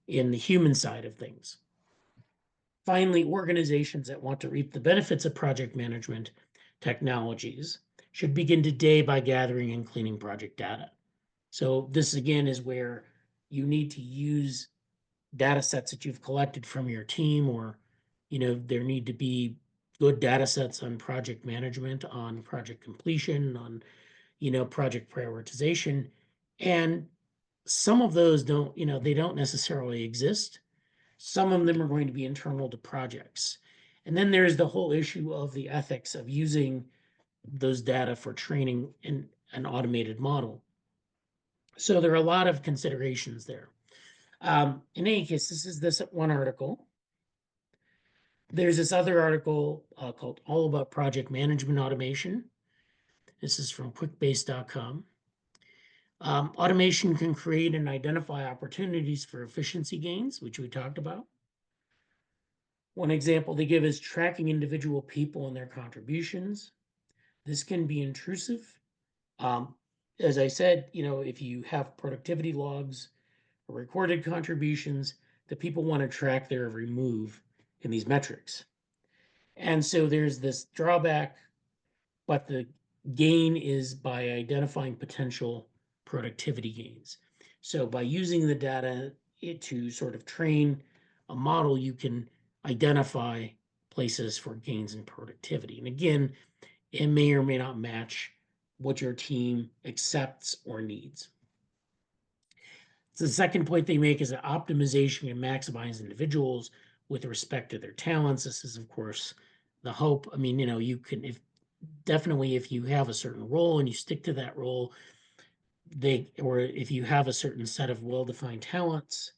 in the human side of things. Finally, organizations that want to reap the benefits of project management technologies should begin today by gathering and cleaning project data. So this again is where you need to use data sets that you've collected from your team, or there need to be good data sets on project management, on project completion, on project prioritization. And some of those don't, they don't necessarily exist. Some of them are going to be internal to projects. And then there's the whole issue of the ethics of using those data for training in an automated model. So there are a lot of considerations there. In any case, this is this one article. There's this other article called All About Project Management Automation. This is from quickbase.com. Automation can create and identify opportunities for efficiency gains, which we talked about. One example they give is tracking individual people and their contributions. This can be intrusive. As I said, if you have productivity logs or recorded contributions, the people want to track their every move in these metrics. And so there's this drawback, but the gain is by identifying potential productivity gains. So by using the data to sort of train a model, you can identify places for gains in productivity. And again, it may or may not match what your team accepts or needs. So the second point they make is that optimization can maximize individuals with respect to their talents. This is, of course, the hope. I mean, you can, if you have a certain role and you stick to that role, or if you have a certain set of well-defined talents,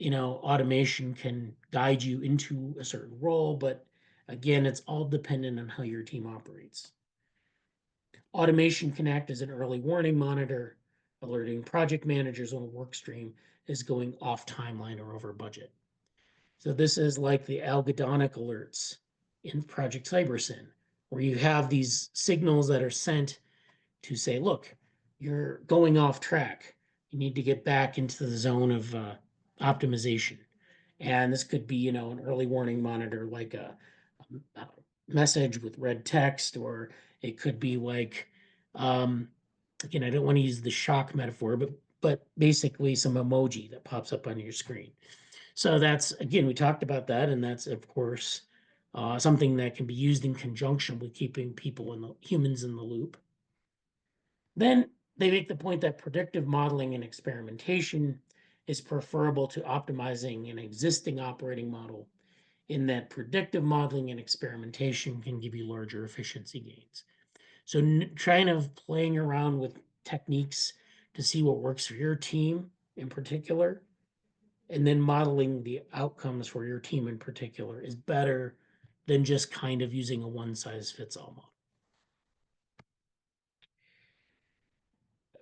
automation can guide you into a certain role, but again, it's all dependent on how your team operates. Automation can act as an early warning monitor, alerting project managers when a work stream is going off timeline or over budget. So this is like the algorithmic alerts in Project CyberSyn, where you have these signals that are sent to say, look, you're going off track. You need to get back into the zone of optimization. And this could be, an early warning monitor, like a message with red text, or it could be like, again, I don't want to use the shock metaphor, but basically some emoji that pops up on your screen. So that's, again, we talked about that, and that's of course something that can be used in conjunction with keeping humans in the loop. Then they make the point that predictive modeling and experimentation is preferable to optimizing an existing operating model, in that predictive modeling and experimentation can give you larger efficiency gains. So trying of playing around with techniques to see what works for your team in particular, and then modeling the outcomes for your team in particular, is better than just kind of using a one size fits all model.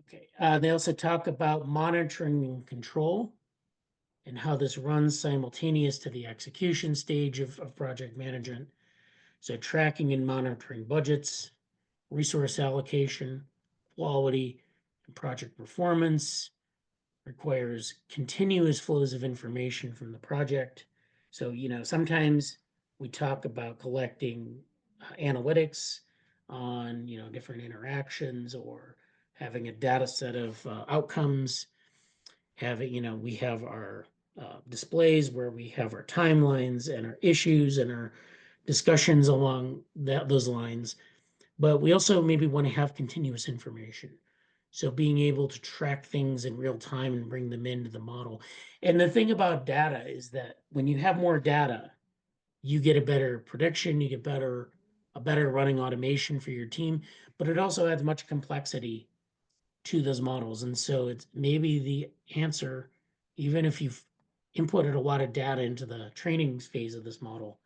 Okay. They also talk about monitoring and control, and how this runs simultaneous to the execution stage of project management. So tracking and monitoring budgets, resource allocation, quality, and project performance requires continuous flows of information from the project. So, sometimes we talk about collecting analytics on, different interactions, or having a data set of outcomes. We have our displays where we have our timelines and our issues and our discussions along those lines. But we also maybe want to have continuous information. So being able to track things in real time and bring them into the model. And the thing about data is that when you have more data, you get a better prediction, you get a better running automation for your team, but it also adds much complexity to those models. And so it's maybe the answer, even if you've inputted a lot of data into the training phase of this model,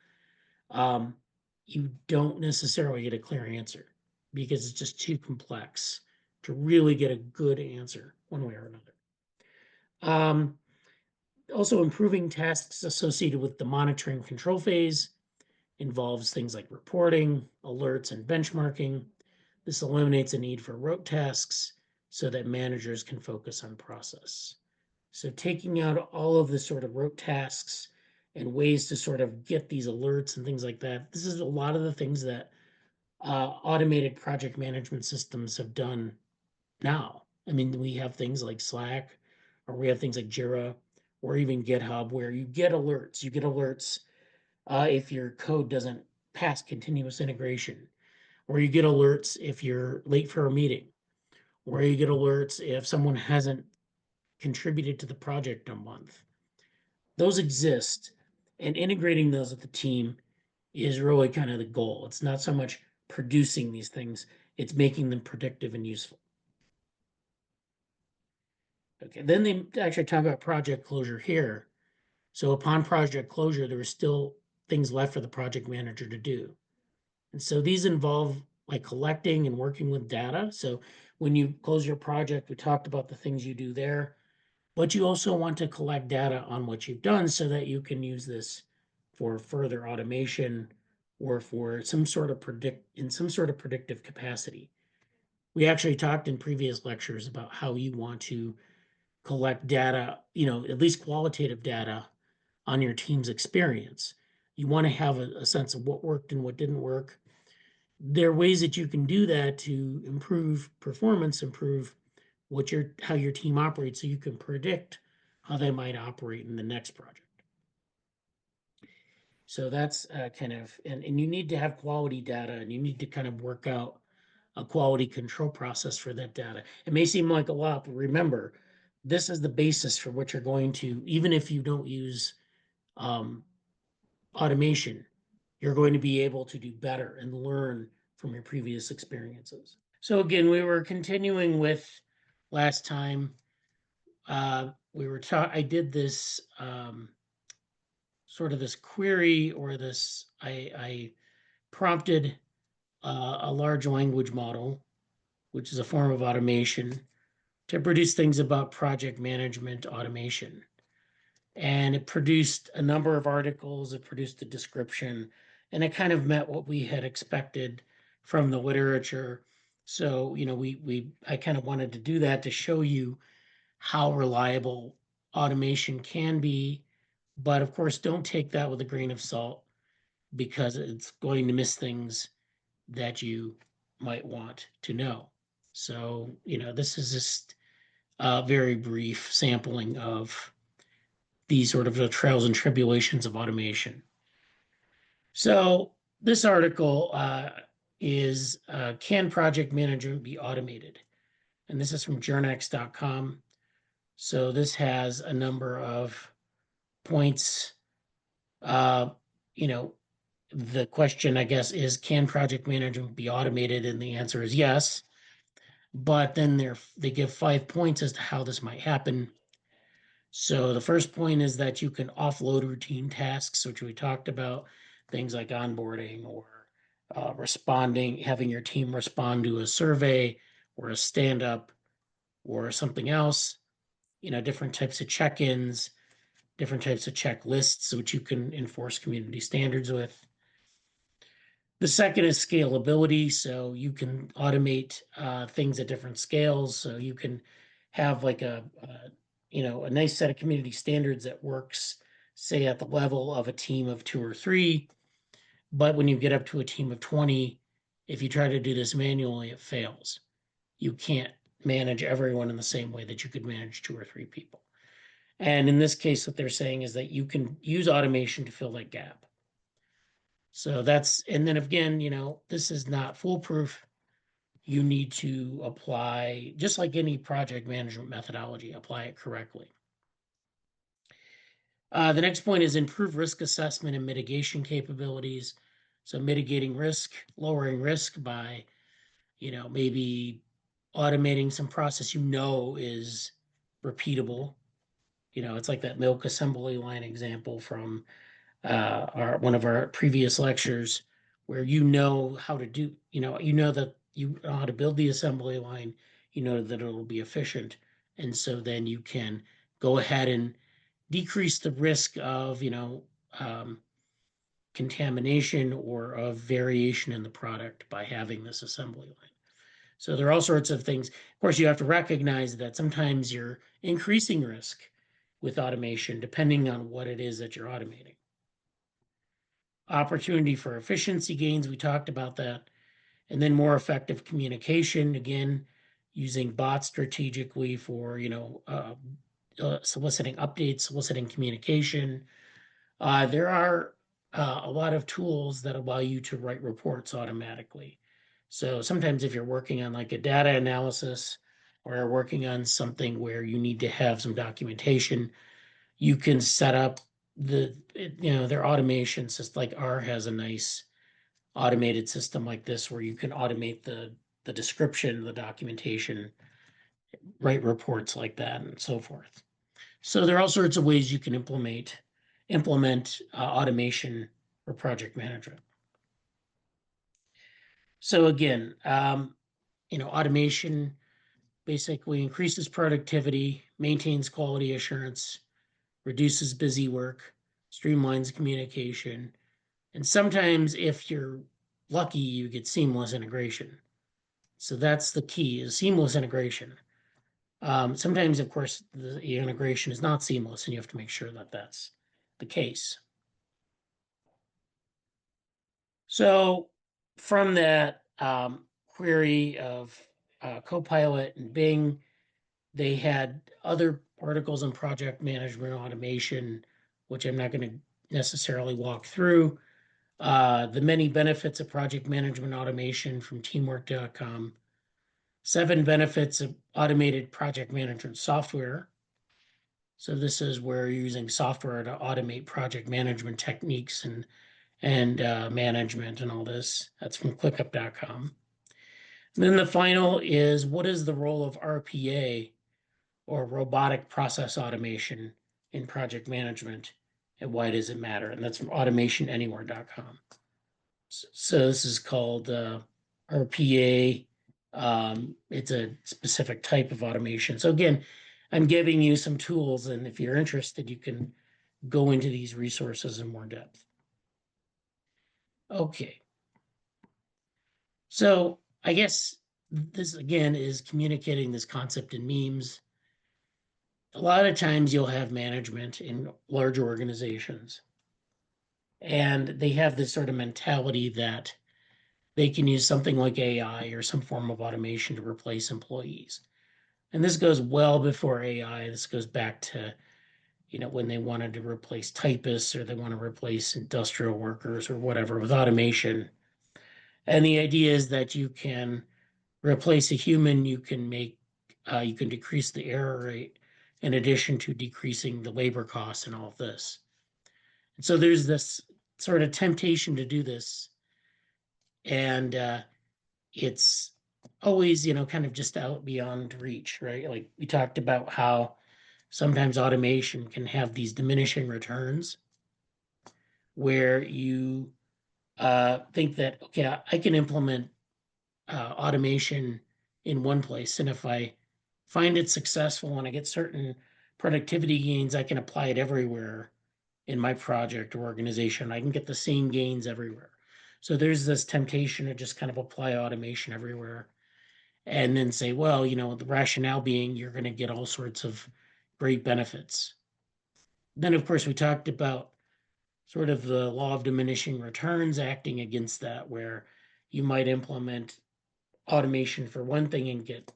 um, you don't necessarily get a clear answer, because it's just too complex to really get a good answer one way or another. Also, improving tasks associated with the monitoring control phase involves things like reporting, alerts, and benchmarking. This eliminates a need for rote tasks so that managers can focus on process. So taking out all of the sort of rote tasks and ways to sort of get these alerts and things like that. This is a lot of the things that automated project management systems have done now. I mean, we have things like Slack, or we have things like Jira, or even GitHub, where you get alerts. You get alerts if your code doesn't pass continuous integration, or you get alerts if you're late for a meeting, or you get alerts if someone hasn't contributed to the project a month. Those exist, and integrating those with the team is really kind of the goal. It's not so much producing these things, it's making them predictive and useful. Okay, then they actually talk about project closure here. So upon project closure, there are still things left for the project manager to do. And so these involve like collecting and working with data. So when you close your project, we talked about the things you do there, but you also want to collect data on what you've done so that you can use this for further automation, or for some sort of predictive capacity. We actually talked in previous lectures about how you want to collect data, at least qualitative data on your team's experience. You want to have a sense of what worked and what didn't work. There are ways that you can do that to improve performance, improve how your team operates, so you can predict how they might operate in the next project. So that's kind of, and you need to have quality data, and you need to kind of work out a quality control process for that data. It may seem like a lot, but remember, this is the basis for what you're going to, even if you don't use automation, you're going to be able to do better and learn from your previous experiences. So again, we were continuing with last time. I did this sort of this query, or I prompted a large language model, which is a form of automation, to produce things about project management automation. And it produced a number of articles, it produced a description, and it kind of met what we had expected from the literature. So, I kind of wanted to do that to show you how reliable automation can be. But of course, don't take that with a grain of salt because it's going to miss things that you might want to know. So, this is just a very brief sampling of these sort of the trials and tribulations of automation. So, this article is Can Project Management Be Automated? And this is from journex.com. So, this has a number of points. You know, the question, I guess, is can project management be automated? And the answer is yes. But then they give 5 points as to how this might happen. So the first point is that you can offload routine tasks, which we talked about, things like onboarding or responding, having your team respond to a survey or a stand up or something else, different types of check-ins, different types of checklists, which you can enforce community standards with. The second is scalability. So you can automate things at different scales. So you can have like a nice set of community standards that works, say, at the level of a team of 2 or 3. But when you get up to a team of 20, if you try to do this manually, it fails. You can't manage everyone in the same way that you could manage 2 or 3 people. And in this case, what they're saying is that you can use automation to fill that gap. So and then again, this is not foolproof. You need to apply, just like any project management methodology, apply it correctly. The next point is improve risk assessment and mitigation capabilities. So mitigating risk, lowering risk by, maybe automating some process is repeatable. It's like that milk assembly line example from one of our previous lectures, where how to do, that you know how to build the assembly line, that it'll be efficient, and so then you can go ahead and decrease the risk of um, contamination or of variation in the product by having this assembly line. So there are all sorts of things. Of course, you have to recognize that sometimes you're increasing risk with automation, depending on what it is that you're automating. Opportunity for efficiency gains, we talked about that. And then more effective communication, again, using bots strategically for, soliciting updates, soliciting communication. There are a lot of tools that allow you to write reports automatically. So sometimes if you're working on like a data analysis or you're working on something where you need to have some documentation, you can set up their automation system. Like R has a nice automated system like this where you can automate the description, the documentation, write reports like that, and so forth. So there are all sorts of ways you can implement automation for project management. So again, automation basically increases productivity, maintains quality assurance, reduces busy work, streamlines communication, and sometimes if you're lucky, you get seamless integration. So that's the key, is seamless integration. Sometimes, of course, the integration is not seamless, and you have to make sure that that's the case. So from that query of Copilot and Bing, they had other articles on project management automation, which I'm not going to necessarily walk through. The many benefits of project management automation from teamwork.com. 7 benefits of automated project management software. So this is where you're using software to automate project management techniques and management and all this. That's from clickup.com. And then the final is, what is the role of RPA, or robotic process automation, in project management, and why does it matter? And that's from automationanywhere.com. So this is called RPA. It's a specific type of automation. So again, I'm giving you some tools, and if you're interested, you can go into these resources in more depth. Okay. So I guess this again is communicating this concept in memes. A lot of times you'll have management in large organizations, and they have this sort of mentality that they can use something like AI or some form of automation to replace employees. And this goes well before AI. This goes back to, when they wanted to replace typists or they want to replace industrial workers or whatever with automation. And the idea is that you can replace a human, you can decrease the error rate in addition to decreasing the labor costs and all of this. And so there's this sort of temptation to do this. And it's always, kind of just out beyond reach, right? Like we talked about how sometimes automation can have these diminishing returns where you think that, okay, I can implement automation in one place. And if I find it successful and I get certain productivity gains, I can apply it everywhere in my project or organization. I can get the same gains everywhere. So there's this temptation to just kind of apply automation everywhere and then say, well, the rationale being you're going to get all sorts of great benefits. Then, of course, we talked about sort of the law of diminishing returns acting against that, where you might implement automation for one thing and get,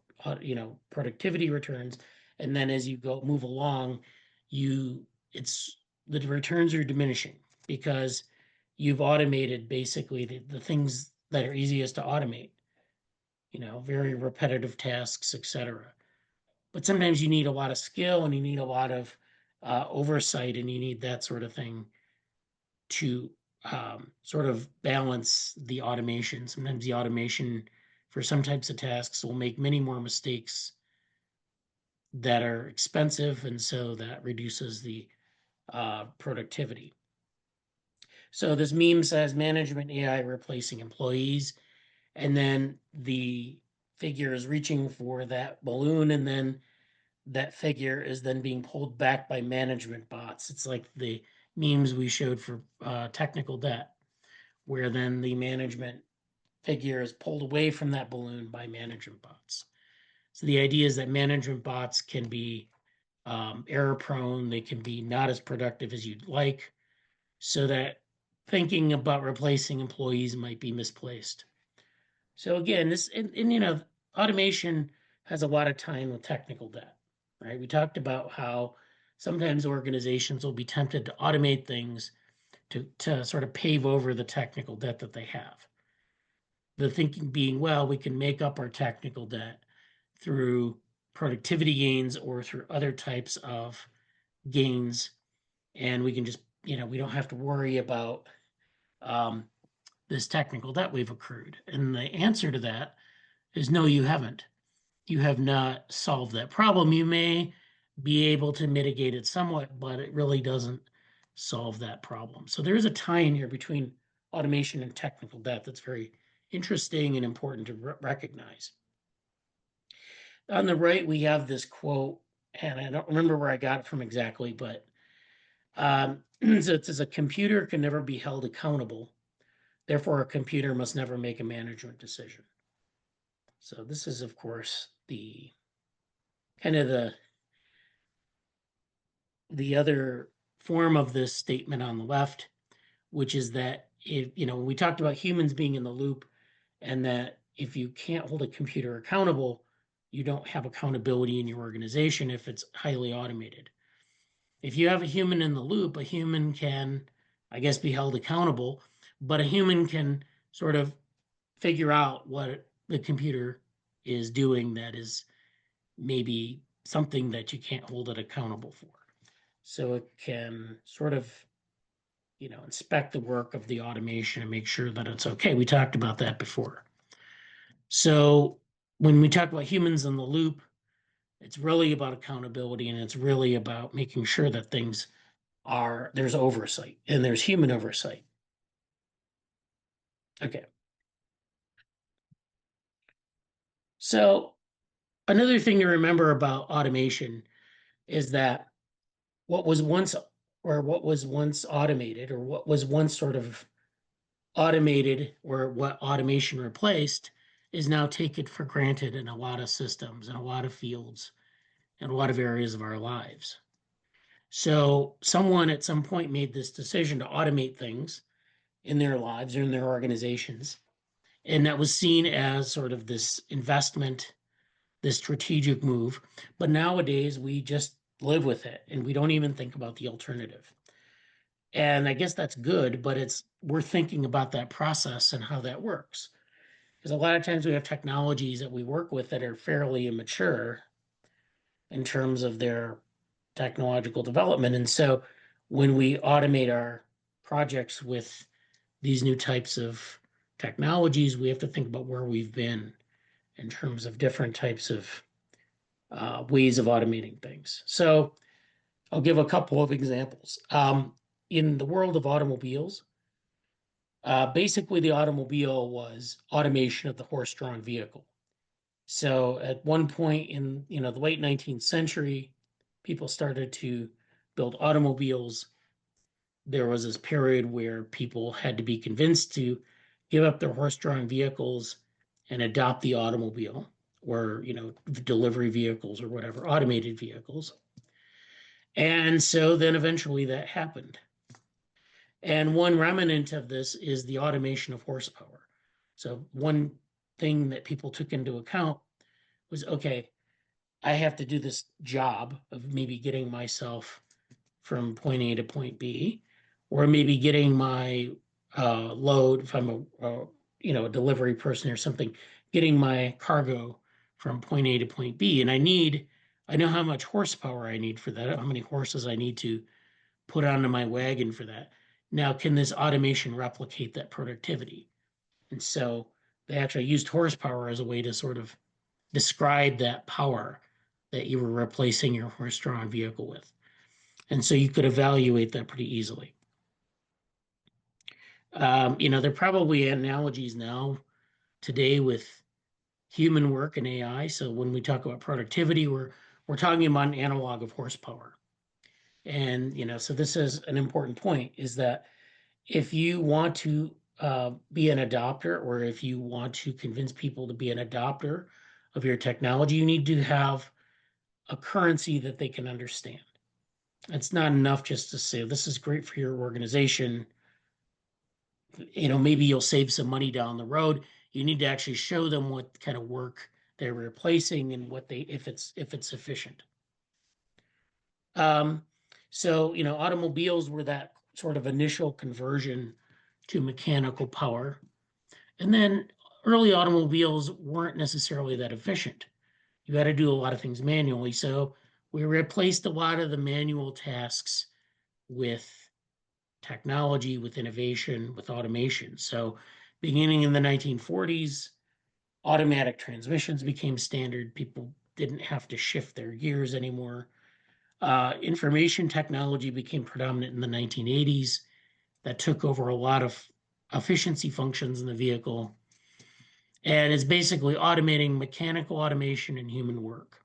productivity returns. And then as you move along, it's the returns are diminishing because you've automated basically the things that are easiest to automate, very repetitive tasks, etc. But sometimes you need a lot of skill and you need a lot of oversight and you need that sort of thing to sort of balance the automation. Sometimes the automation for some types of tasks will make many more mistakes that are expensive, and so that reduces the productivity. So this meme says management AI replacing employees, and then the figure is reaching for that balloon, and then that figure is then being pulled back by management bots. It's like the memes we showed for technical debt, where then the management figure is pulled away from that balloon by management bots. So the idea is that management bots can be error prone, they can be not as productive as you'd like, so that thinking about replacing employees might be misplaced. So again, automation has a lot of time with technical debt, right? We talked about how sometimes organizations will be tempted to automate things to sort of pave over the technical debt that they have. The thinking being, well, we can make up our technical debt through productivity gains or through other types of gains. And we can just, we don't have to worry about this technical debt we've accrued. And the answer to that is no, you haven't. You have not solved that problem. You may be able to mitigate it somewhat, but it really doesn't solve that problem. So there is a tie in here between automation and technical debt that's very interesting and important to recognize. On the right, we have this quote, and I don't remember where I got it from exactly, but so it says, a computer can never be held accountable. Therefore, a computer must never make a management decision. So this is, of course, the kind of the other form of this statement on the left, which is that if, we talked about humans being in the loop, and that if you can't hold a computer accountable, you don't have accountability in your organization if it's highly automated. If you have a human in the loop, a human can, I guess, be held accountable, but a human can sort of figure out what the computer is doing that is maybe something that you can't hold it accountable for. So it can sort of, inspect the work of the automation and make sure that it's okay. We talked about that before. So when we talk about humans in the loop, it's really about accountability, and it's really about making sure that there's oversight and there's human oversight. Okay. So another thing to remember about automation is that what was once automated, or what was once sort of automated, or what automation replaced, is now taken for granted in a lot of systems and a lot of fields and a lot of areas of our lives. So someone at some point made this decision to automate things in their lives or in their organizations. And that was seen as sort of this investment, this strategic move. But nowadays we just live with it and we don't even think about the alternative. And I guess that's good, but we're thinking about that process and how that works. Because a lot of times we have technologies that we work with that are fairly immature in terms of their technological development. And so when we automate our projects with these new types of technologies, we have to think about where we've been in terms of different types of ways of automating things. So I'll give a couple of examples. In the world of automobiles, basically the automobile was automation of the horse-drawn vehicle. So at one point in the late 19th century, people started to build automobiles. There was this period where people had to be convinced to give up their horse-drawn vehicles and adopt the automobile, or delivery vehicles or whatever, automated vehicles. And so then eventually that happened. And one remnant of this is the automation of horsepower. So one thing that people took into account was, okay, I have to do this job of maybe getting myself from point A to point B, or maybe getting my load, if I'm a delivery person or something, getting my cargo from point A to point B. And I know how much horsepower I need for that, how many horses I need to put onto my wagon for that. Now, can this automation replicate that productivity? And so they actually used horsepower as a way to sort of describe that power that you were replacing your horse-drawn vehicle with. And so you could evaluate that pretty easily. There are probably analogies now today with human work and AI. So when we talk about productivity, we're talking about an analog of horsepower. And so this is an important point, is that if you want to be an adopter, or if you want to convince people to be an adopter of your technology, you need to have a currency that they can understand. It's not enough just to say, this is great for your organization. Maybe you'll save some money down the road. You need to actually show them what kind of work they're replacing and if it's efficient. So automobiles were that sort of initial conversion to mechanical power. And then early automobiles weren't necessarily that efficient. You had to do a lot of things manually. So we replaced a lot of the manual tasks with technology, with innovation, with automation. So beginning in the 1940s, automatic transmissions became standard. People didn't have to shift their gears anymore. Information technology became predominant in the 1980s. That took over a lot of efficiency functions in the vehicle. And it's basically automating mechanical automation and human work.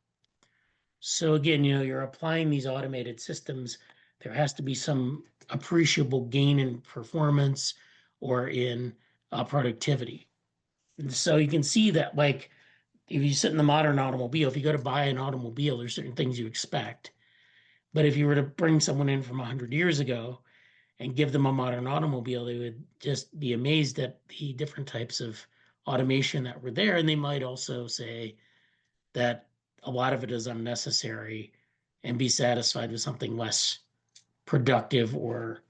So again, you're applying these automated systems. There has to be some appreciable gain in performance or in productivity. And so you can see that, like, if you sit in the modern automobile, if you go to buy an automobile, there's certain things you expect. But if you were to bring someone in from 100 years ago and give them a modern automobile, they would just be amazed at the different types of automation that were there. And they might also say that a lot of it is unnecessary and be satisfied with something less productive or,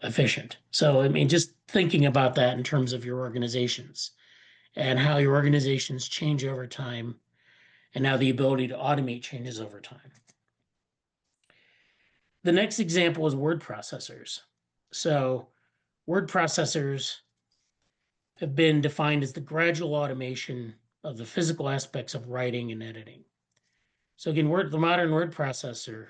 efficient. So, I mean, just thinking about that in terms of your organizations and how your organizations change over time and how the ability to automate changes over time. The next example is word processors. So word processors have been defined as the gradual automation of the physical aspects of writing and editing. So again, the modern word processor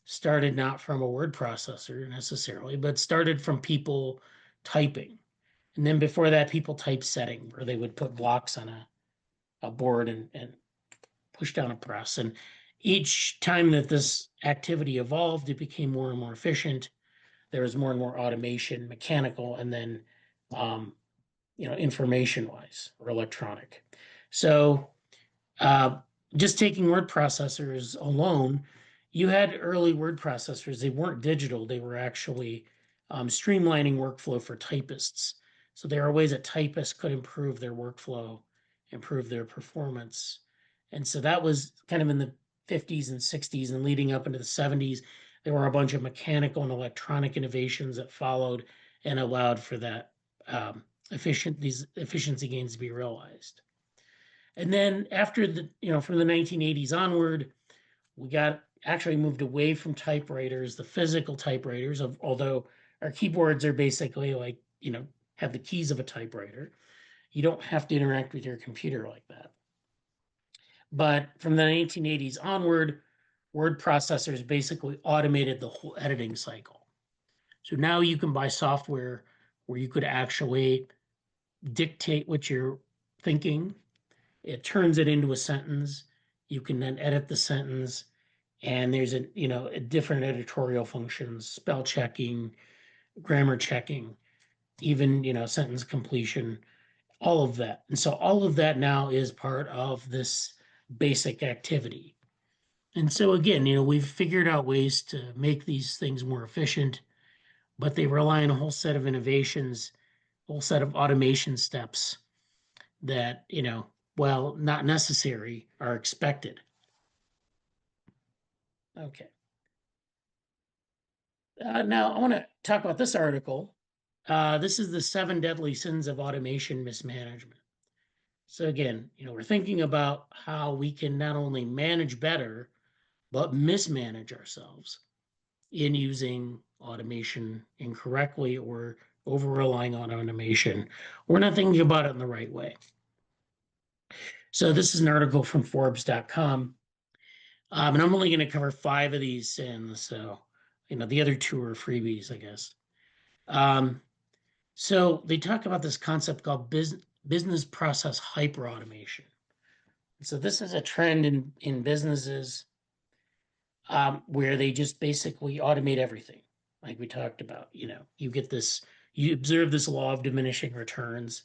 started not from a word processor necessarily, but started from people typing. And then before that, people typesetting, where they would put blocks on a board and push down a press. And each time that this activity evolved, it became more and more efficient. There was more and more automation, mechanical, and then information wise or electronic. So just taking word processors alone, you had early word processors. They weren't digital, they were actually streamlining workflow for typists. So there are ways that typists could improve their workflow, improve their performance. And so that was kind of in the 50s and 60s and leading up into the 70s. There were a bunch of mechanical and electronic innovations that followed and allowed for that these efficiency gains to be realized. And then after from the 1980s onward, we got actually moved away from typewriters, the physical typewriters, although our keyboards are basically like, have the keys of a typewriter. You don't have to interact with your computer like that. But from the 1980s onward, word processors basically automated the whole editing cycle. So now you can buy software where you could actually dictate what you're thinking. It turns it into a sentence. You can then edit the sentence, and there's a different editorial functions, spell checking, grammar checking, even sentence completion, all of that. And so all of that now is part of this basic activity. And so again, we've figured out ways to make these things more efficient, but they rely on a whole set of innovations, a whole set of automation steps that, while not necessary, are expected. Okay. Now I want to talk about this article. This is the 7 deadly sins of automation mismanagement. So again, we're thinking about how we can not only manage better, but mismanage ourselves in using automation incorrectly or over relying on automation. We're not thinking about it in the right way. So this is an article from Forbes.com. And I'm only going to cover 5 of these sins. So, the other 2 are freebies, I guess. So they talk about this concept called business process hyperautomation. So this is a trend in businesses where they just basically automate everything, like we talked about. You observe this law of diminishing returns,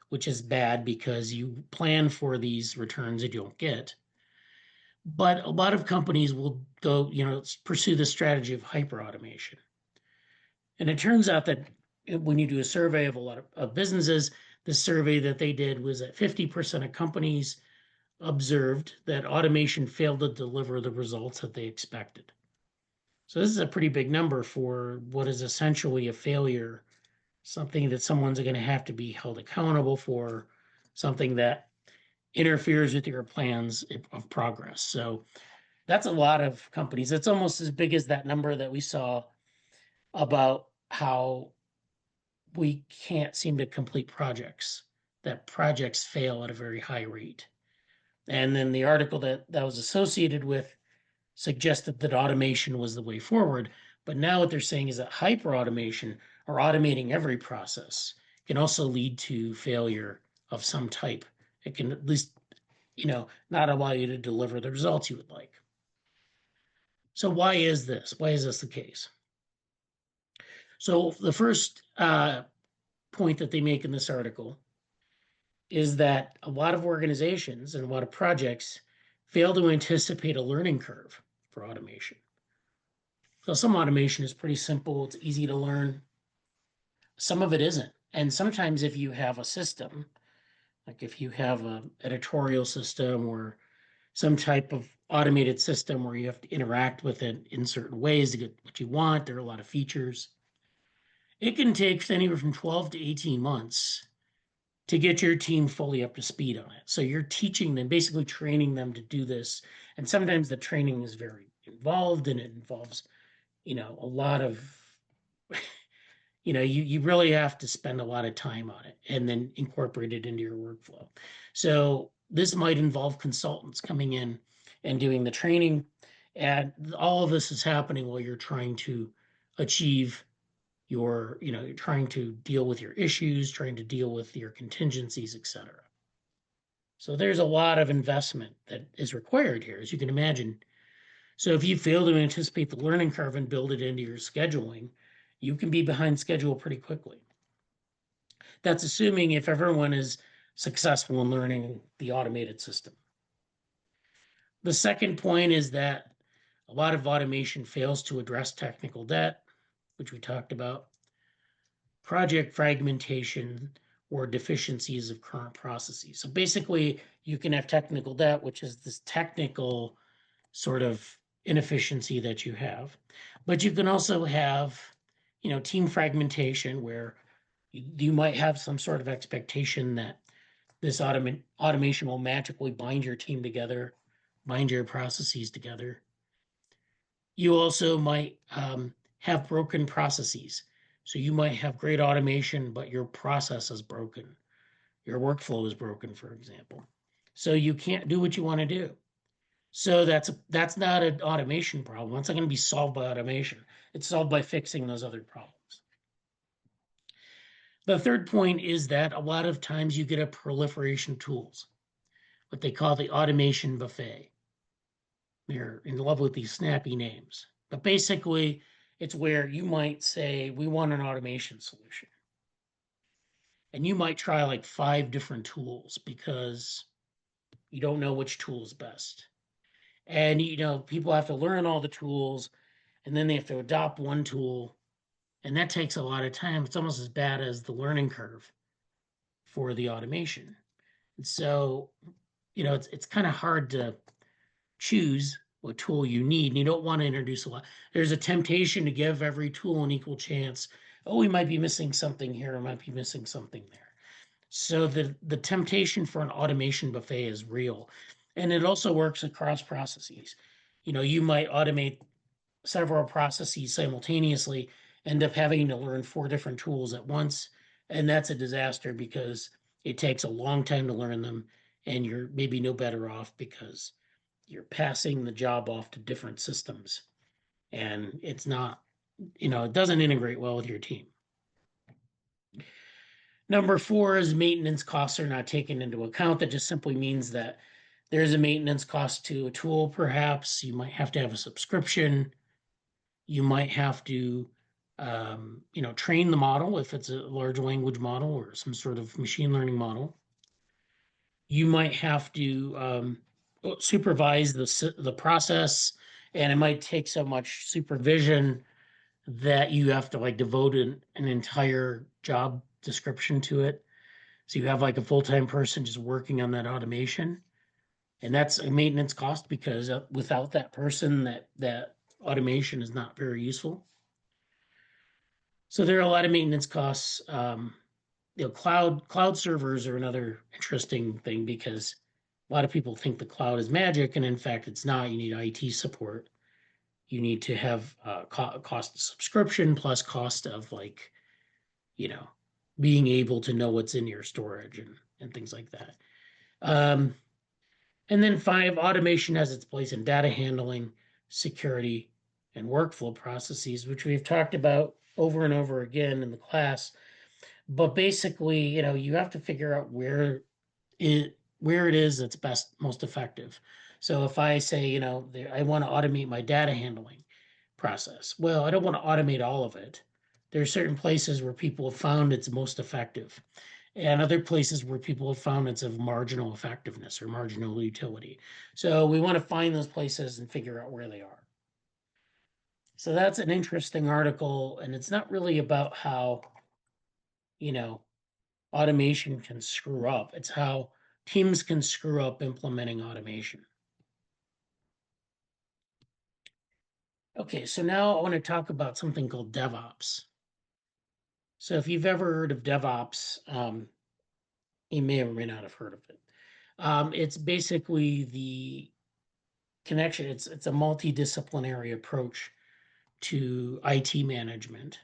which is bad because you plan for these returns that you don't get. But a lot of companies will go, pursue the strategy of hyperautomation. And it turns out that when you do a survey of a lot of businesses, the survey that they did was that 50% of companies observed that automation failed to deliver the results that they expected. So this is a pretty big number for what is essentially a failure, something that someone's going to have to be held accountable for, something that interferes with your plans of progress. So that's a lot of companies. It's almost as big as that number that we saw about how we can't seem to complete projects, that projects fail at a very high rate. And then the article that was associated with suggested that automation was the way forward. But now what they're saying is that hyper automation, or automating every process, can also lead to failure of some type. It can at least, not allow you to deliver the results you would like. So why is this? Why is this the case? So the first point that they make in this article is that a lot of organizations and a lot of projects fail to anticipate a learning curve for automation. So some automation is pretty simple, it's easy to learn. Some of it isn't. And sometimes if you have a system, like if you have an editorial system or some type of automated system where you have to interact with it in certain ways to get what you want, there are a lot of features. It can take anywhere from 12 to 18 months to get your team fully up to speed on it. So you're teaching them, basically training them to do this. And sometimes the training is very involved and it involves, a lot of, you really have to spend a lot of time on it and then incorporate it into your workflow. So this might involve consultants coming in and doing the training. And all of this is happening while you're trying to achieve you're trying to deal with your issues, trying to deal with your contingencies, etc. So there's a lot of investment that is required here, as you can imagine. So if you fail to anticipate the learning curve and build it into your scheduling, you can be behind schedule pretty quickly. That's assuming if everyone is successful in learning the automated system. The second point is that a lot of automation fails to address technical debt, which we talked about, project fragmentation, or deficiencies of current processes. So basically, you can have technical debt, which is this technical sort of inefficiency that you have. But you can also have, team fragmentation where you might have some sort of expectation that this automation will magically bind your team together, bind your processes together. You also might have broken processes. So you might have great automation, but your process is broken. Your workflow is broken, for example. So you can't do what you want to do. So that's not an automation problem. That's not going to be solved by automation. It's solved by fixing those other problems. The third point is that a lot of times you get a proliferation of tools, what they call the automation buffet. They're in love with these snappy names. But basically, it's where you might say, we want an automation solution. And you might try like 5 different tools because you don't know which tool is best. And people have to learn all the tools, and then they have to adopt one tool, and that takes a lot of time. It's almost as bad as the learning curve for the automation. And so, it's kind of hard to choose what tool you need, and you don't want to introduce a lot. There's a temptation to give every tool an equal chance. Oh, we might be missing something here, we might be missing something there. So the temptation for an automation buffet is real. And it also works across processes. You might automate several processes simultaneously, end up having to learn 4 different tools at once. And that's a disaster because it takes a long time to learn them. And you're maybe no better off because you're passing the job off to different systems. And it's not, it doesn't integrate well with your team. Number 4 is maintenance costs are not taken into account. That just simply means that there's a maintenance cost to a tool, perhaps. You might have to have a subscription. You might have to, train the model if it's a large language model or some sort of machine learning model. You might have to supervise the process, and it might take so much supervision that you have to devote an entire job description to it. So you have a full-time person just working on that automation. And that's a maintenance cost because without that person, that automation is not very useful. So there are a lot of maintenance costs. Cloud servers are another interesting thing because a lot of people think the cloud is magic, and in fact, it's not. You need IT support. You need to have cost of subscription plus cost of being able to know what's in your storage and things like that. And then 5, automation has its place in data handling, security, and workflow processes, which we've talked about over and over again in the class. But basically, you have to figure out where it is that's most effective. So if I say, I want to automate my data handling process, well, I don't want to automate all of it. There are certain places where people have found it's most effective, and other places where people have found it's of marginal effectiveness or marginal utility. So we want to find those places and figure out where they are. So that's an interesting article, and it's not really about how, automation can screw up. It's how teams can screw up implementing automation. Okay, so now I want to talk about something called DevOps. So if you've ever heard of DevOps, you may or may not have heard of it. It's basically the connection. It's a multidisciplinary approach to IT management.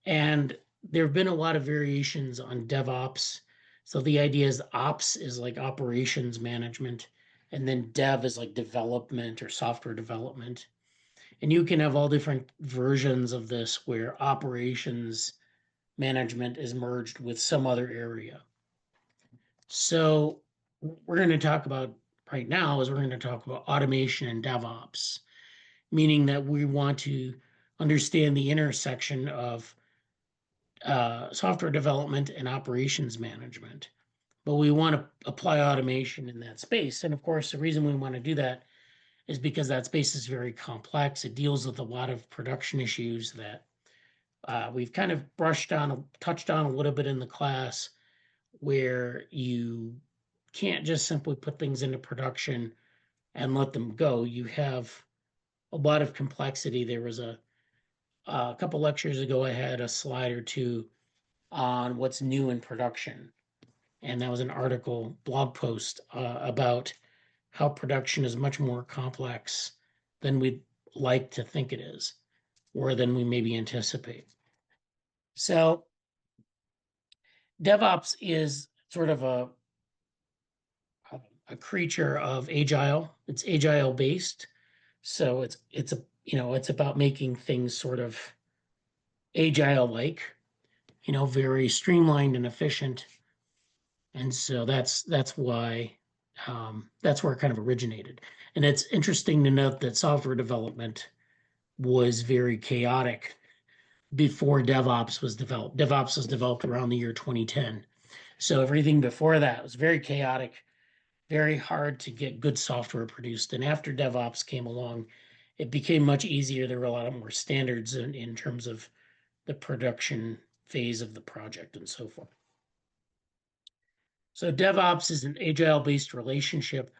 And there have been a lot of variations on DevOps. So the idea is ops is like operations management, and then dev is like development or software development. And you can have all different versions of this where operations management is merged with some other area. So we're going to talk about right now is we're going to talk about automation and DevOps, meaning that we want to understand the intersection of software development and operations management. But we want to apply automation in that space. And of course, the reason we want to do that is because that space is very complex. It deals with a lot of production issues that we've kind of touched on a little bit in the class, where you can't just simply put things into production and let them go. You have a lot of complexity. There was a couple lectures ago, I had a slide or two on what's new in production. And that was an article, blog post about how production is much more complex than we'd like to think it is, or than we maybe anticipate. So DevOps is sort of a creature of agile. It's agile based. So it's about making things sort of agile like, very streamlined and efficient. And so that's why that's where it kind of originated. And it's interesting to note that software development was very chaotic before DevOps was developed. DevOps was developed around the year 2010. So everything before that was very chaotic, very hard to get good software produced. And after DevOps came along, it became much easier. There were a lot more standards in terms of the production phase of the project and so forth. So DevOps is an agile-based relationship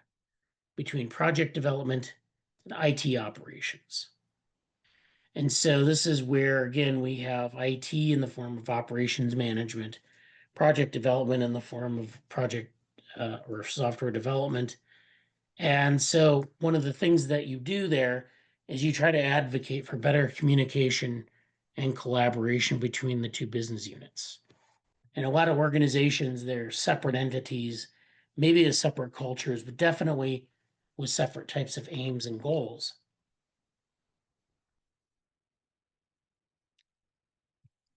between project development and IT operations. And so this is where, again, we have IT in the form of operations management, project development in the form of project or software development. And so one of the things that you do there is you try to advocate for better communication and collaboration between the two business units. And a lot of organizations, they're separate entities, maybe as separate cultures, but definitely with separate types of aims and goals.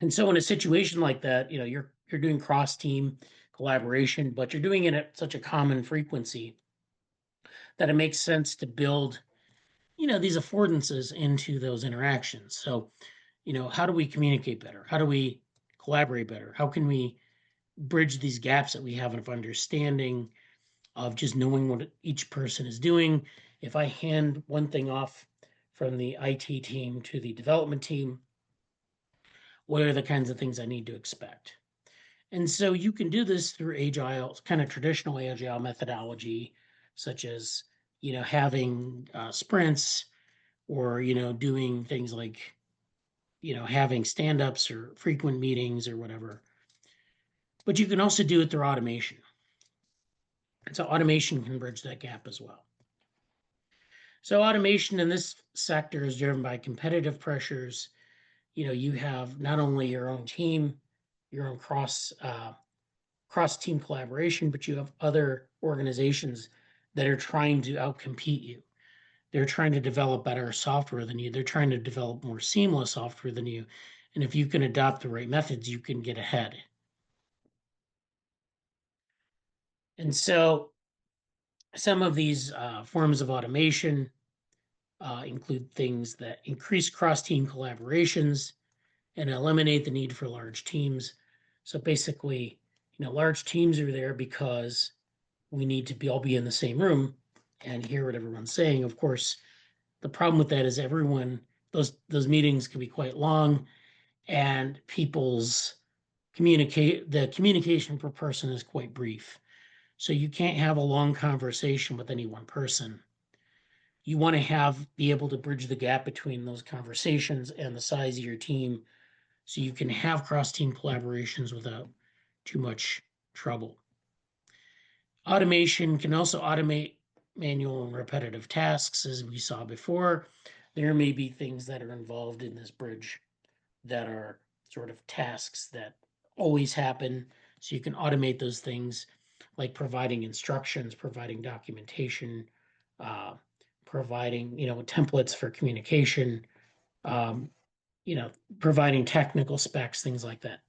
And so in a situation like that, you're doing cross-team collaboration, but you're doing it at such a common frequency that it makes sense to build, these affordances into those interactions. So, how do we communicate better? How do we collaborate better? How can we bridge these gaps that we have of understanding, of just knowing what each person is doing? If I hand one thing off from the IT team to the development team, what are the kinds of things I need to expect? And so you can do this through agile, kind of traditional agile methodology, such as, having sprints, or, doing things like, having stand-ups or frequent meetings or whatever. But you can also do it through automation. And so automation can bridge that gap as well. So automation in this sector is driven by competitive pressures. You have not only your own team, your own cross team collaboration, but you have other organizations that are trying to outcompete you. They're trying to develop better software than you. They're trying to develop more seamless software than you. And if you can adopt the right methods, you can get ahead. And so some of these forms of automation include things that increase cross-team collaborations and eliminate the need for large teams. So basically, large teams are there because we need to all be in the same room and hear what everyone's saying. Of course, the problem with that is those meetings can be quite long, and the communication per person is quite brief. So you can't have a long conversation with any one person. You want to be able to bridge the gap between those conversations and the size of your team, so you can have cross-team collaborations without too much trouble. Automation can also automate manual and repetitive tasks, as we saw before. There may be things that are involved in this bridge that are sort of tasks that always happen. So you can automate those things, like providing instructions, providing documentation, providing, templates for communication, providing technical specs, things like that.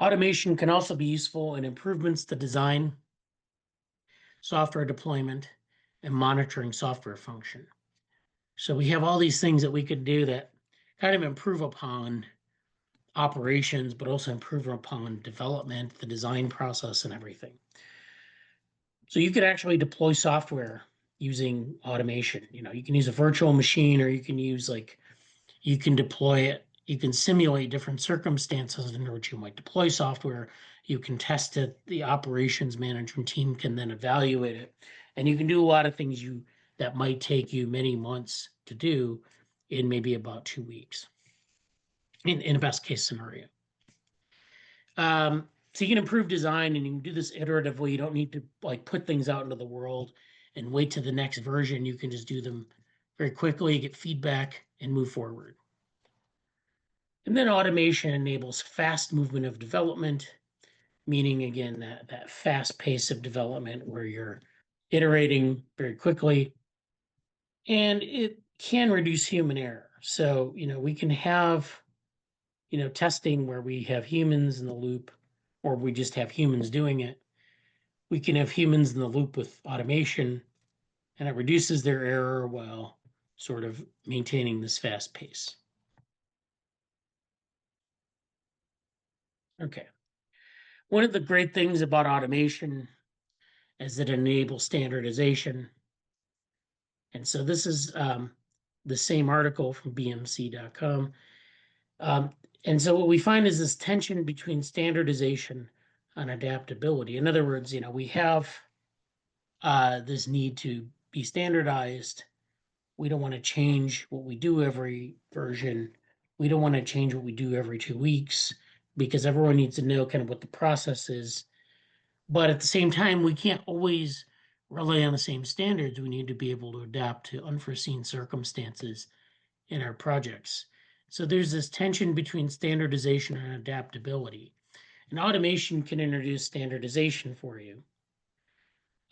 Automation can also be useful in improvements to design, software deployment, and monitoring software function. So we have all these things that we could do that kind of improve upon operations, but also improve upon development, the design process, and everything. So you could actually deploy software using automation. You can use a virtual machine, or you can use you can deploy it. You can simulate different circumstances under which you might deploy software. You can test it. The operations management team can then evaluate it, and you can do a lot of things that might take you many months to do in maybe about 2 weeks in a best case scenario. So you can improve design, and you can do this iteratively. You don't need to put things out into the world and wait to the next version. You can just do them very quickly, get feedback, and move forward. And then automation enables fast movement of development, meaning again that fast pace of development where you're iterating very quickly, and it can reduce human error. So we can have testing where we have humans in the loop, or we just have humans doing it. We can have humans in the loop with automation, and it reduces their error while sort of maintaining this fast pace. Okay. One of the great things about automation is that it enables standardization. And so this is the same article from bmc.com. And so what we find is this tension between standardization and adaptability. In other words, we have this need to be standardized. We don't want to change what we do every version. We don't want to change what we do every 2 weeks because everyone needs to know kind of what the process is. But at the same time, we can't always rely on the same standards. We need to be able to adapt to unforeseen circumstances in our projects. So there's this tension between standardization and adaptability. And automation can introduce standardization for you.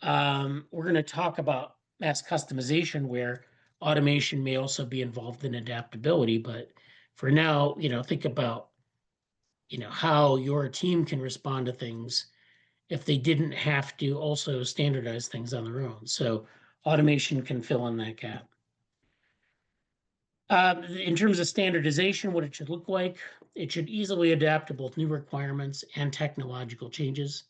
We're going to talk about mass customization, where automation may also be involved in adaptability. But for now, think about, how your team can respond to things if they didn't have to also standardize things on their own. So automation can fill in that gap. In terms of standardization, what it should look like, it should easily adapt to both new requirements and technological changes.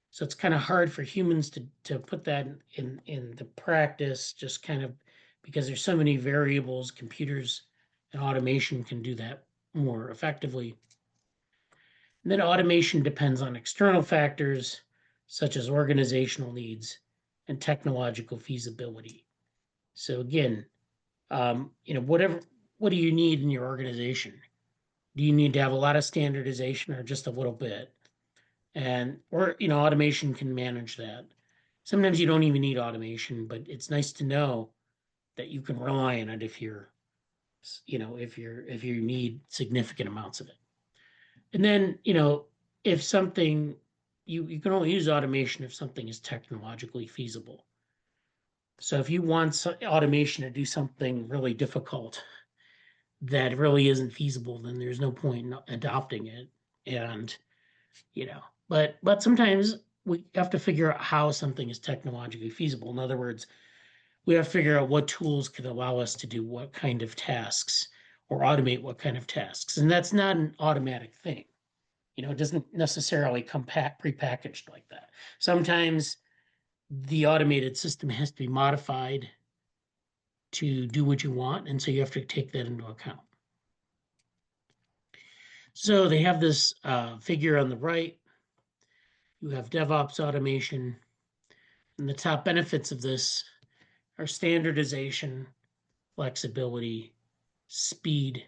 So it's kind of hard for humans to put that in the practice, just kind of because there's so many variables. Computers and automation can do that more effectively. And then automation depends on external factors such as organizational needs and technological feasibility. So again, what do you need in your organization? Do you need to have a lot of standardization or just a little bit? Or automation can manage that. Sometimes you don't even need automation, but it's nice to know that you can rely on it if you need significant amounts of it. And then, if something you can only use automation if something is technologically feasible. So if you want automation to do something really difficult that really isn't feasible, then there's no point in adopting it. And but sometimes we have to figure out how something is technologically feasible. In other words, we have to figure out what tools could allow us to do what kind of tasks or automate what kind of tasks. And that's not an automatic thing. It doesn't necessarily come prepackaged like that. Sometimes the automated system has to be modified to do what you want, and so you have to take that into account. So they have this figure on the right. You have DevOps automation, and the top benefits of this are standardization, flexibility, speed,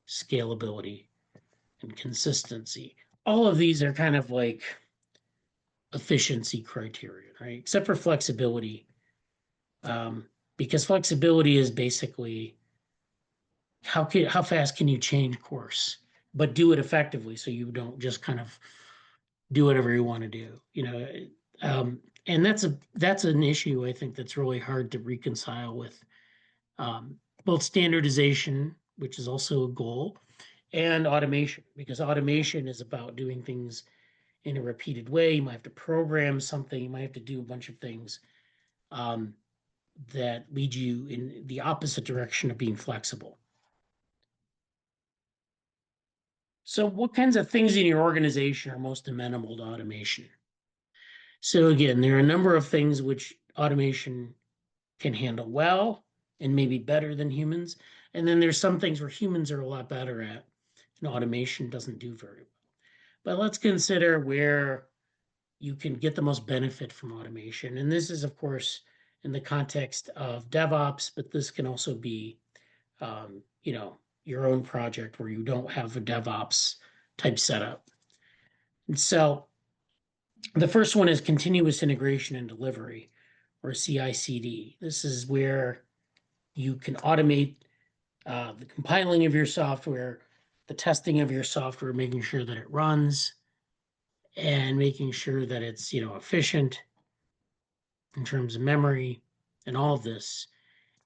scalability, and consistency. All of these are kind of like efficiency criteria, right? Except for flexibility, because flexibility is basically how fast can you change course, but do it effectively, so you don't just kind of do whatever you want to do, and that's an issue I think that's really hard to reconcile with both standardization, which is also a goal, and automation, because automation is about doing things in a repeated way. You might have to program something, you might have to do a bunch of things. that lead you in the opposite direction of being flexible. So what kinds of things in your organization are most amenable to automation? So again, there are a number of things which automation can handle well and maybe better than humans. And then there's some things where humans are a lot better at and automation doesn't do very well. But let's consider where you can get the most benefit from automation. And this is, of course, in the context of DevOps, but this can also be, your own project where you don't have a DevOps type setup. And so the first one is continuous integration and delivery, or CI/CD. This is where you can automate the compiling of your software, the testing of your software, making sure that it runs, and making sure that it's efficient in terms of memory and all of this.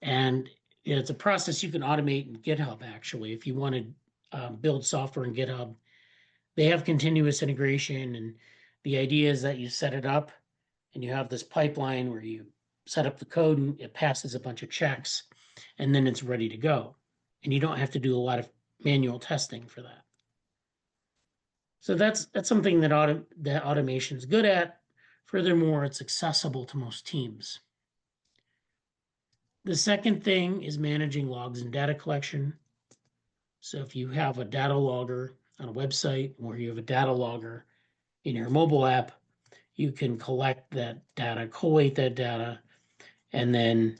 And it's a process you can automate in GitHub. Actually, if you want to build software in GitHub, they have continuous integration, and the idea is that you set it up and you have this pipeline where you set up the code and it passes a bunch of checks and then it's ready to go. And you don't have to do a lot of manual testing for that. So that's something that automation is good at. Furthermore, it's accessible to most teams. The second thing is managing logs and data collection. So if you have a data logger on a website or you have a data logger in your mobile app, you can collect that data, collate that data, and then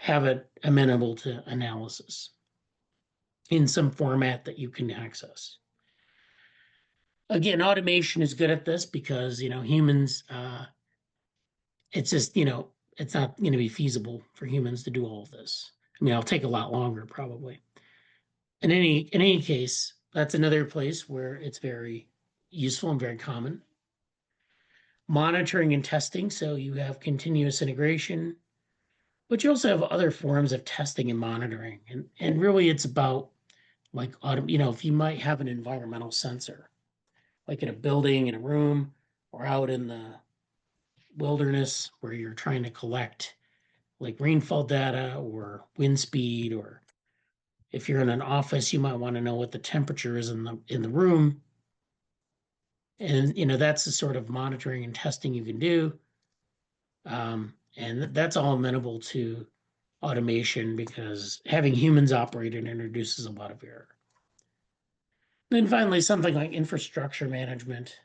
have it amenable to analysis in some format that you can access. Again, automation is good at this because humans. It's just it's not going to be feasible for humans to do all of this. I mean, it'll take a lot longer probably. In any case, that's another place where it's very useful and very common. Monitoring and testing, so you have continuous integration, but you also have other forms of testing and monitoring. And really it's about like if you might have an environmental sensor, like in a building, in a room, or out in the wilderness where you're trying to collect like rainfall data or wind speed, or if you're in an office, you might want to know what the temperature is in the room. And that's the sort of monitoring and testing you can do. And that's all amenable to automation because having humans operate it introduces a lot of error. Then finally, something like infrastructure management.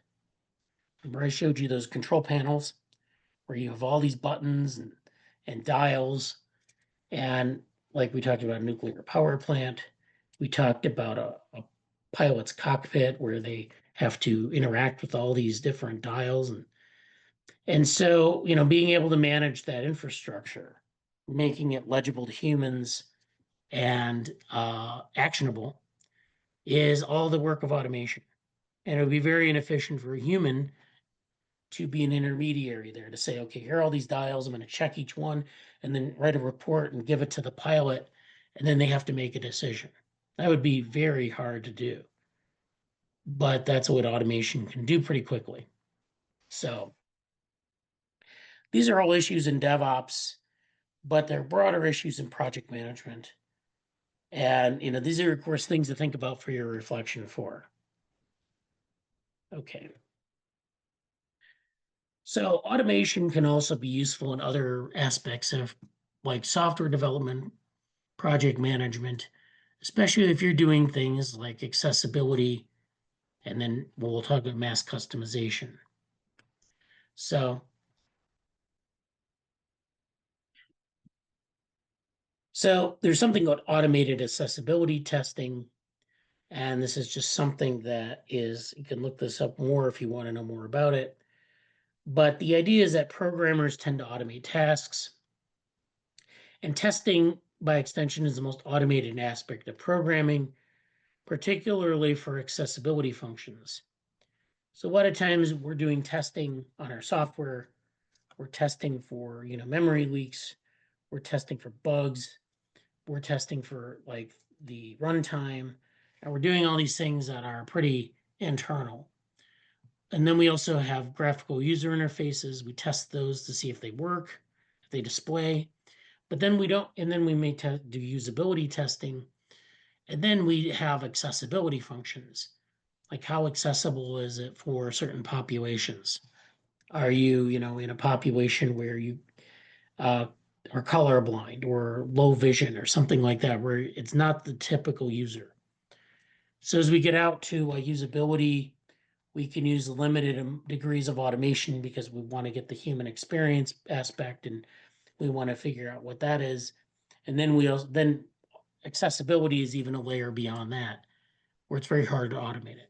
Remember I showed you those control panels where you have all these buttons and dials. And like we talked about a nuclear power plant, we talked about a pilot's cockpit where they have to interact with all these different dials. And so, being able to manage that infrastructure, making it legible to humans and actionable is all the work of automation. And it would be very inefficient for a human to be an intermediary there to say, okay, here are all these dials. I'm going to check each one and then write a report and give it to the pilot. And then they have to make a decision. That would be very hard to do. But that's what automation can do pretty quickly. So these are all issues in DevOps, but they're broader issues in project management. And, these are, of course, things to think about for your reflection for. Okay. So automation can also be useful in other aspects of like software development, project management, especially if you're doing things like accessibility, and then we'll talk about mass customization. So there's something called automated accessibility testing. And this is just something that you can look this up more if you want to know more about it. But the idea is that programmers tend to automate tasks. And testing, by extension, is the most automated aspect of programming, particularly for accessibility functions. So a lot of times we're doing testing on our software. We're testing for, memory leaks. We're testing for bugs. We're testing for like the runtime. And we're doing all these things that are pretty internal. And then we also have graphical user interfaces. We test those to see if they work, if they display. But then we don't, and then we may do usability testing, and then we have accessibility functions. Like how accessible is it for certain populations? Are you, in a population where you uh, are colorblind or low vision or something like that, where it's not the typical user? So as we get out to usability, we can use limited degrees of automation because we want to get the human experience aspect, and we want to figure out what that is. And then then accessibility is even a layer beyond that, where it's very hard to automate it.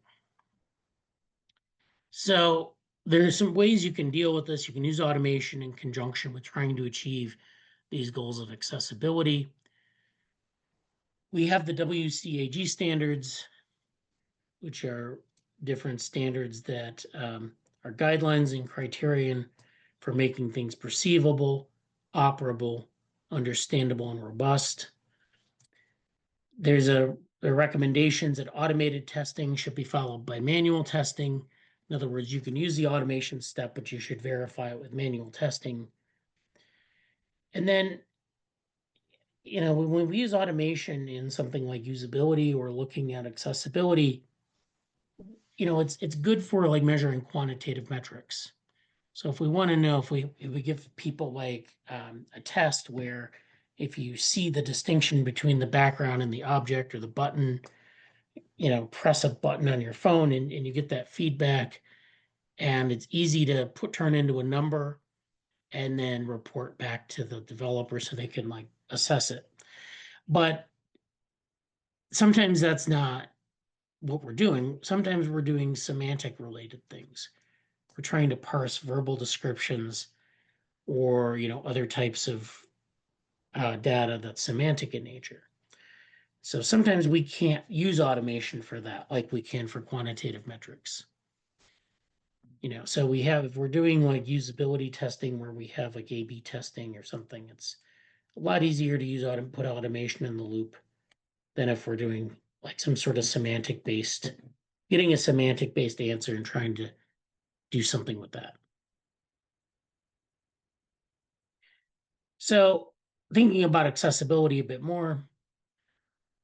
So there's some ways you can deal with this. You can use automation in conjunction with trying to achieve these goals of accessibility. We have the WCAG standards, which are different standards that are guidelines and criterion for making things perceivable, operable, understandable, and robust. There's the recommendations that automated testing should be followed by manual testing. In other words, you can use the automation step, but you should verify it with manual testing. And then, when we use automation in something like usability or looking at accessibility, it's good for like measuring quantitative metrics. So if we want to know, if we give people like a test where if you see the distinction between the background and the object or the button, press a button on your phone and you get that feedback, and it's easy to turn into a number and then report back to the developer so they can like assess it. But sometimes that's not what we're doing. Sometimes we're doing semantic related things. We're trying to parse verbal descriptions or other types of data that's semantic in nature. So sometimes we can't use automation for that like we can for quantitative metrics. So if we're doing like usability testing where we have like A/B testing or something, it's a lot easier to use put automation in the loop than if we're doing like some sort of getting a semantic based answer and trying to do something with that. So thinking about accessibility a bit more,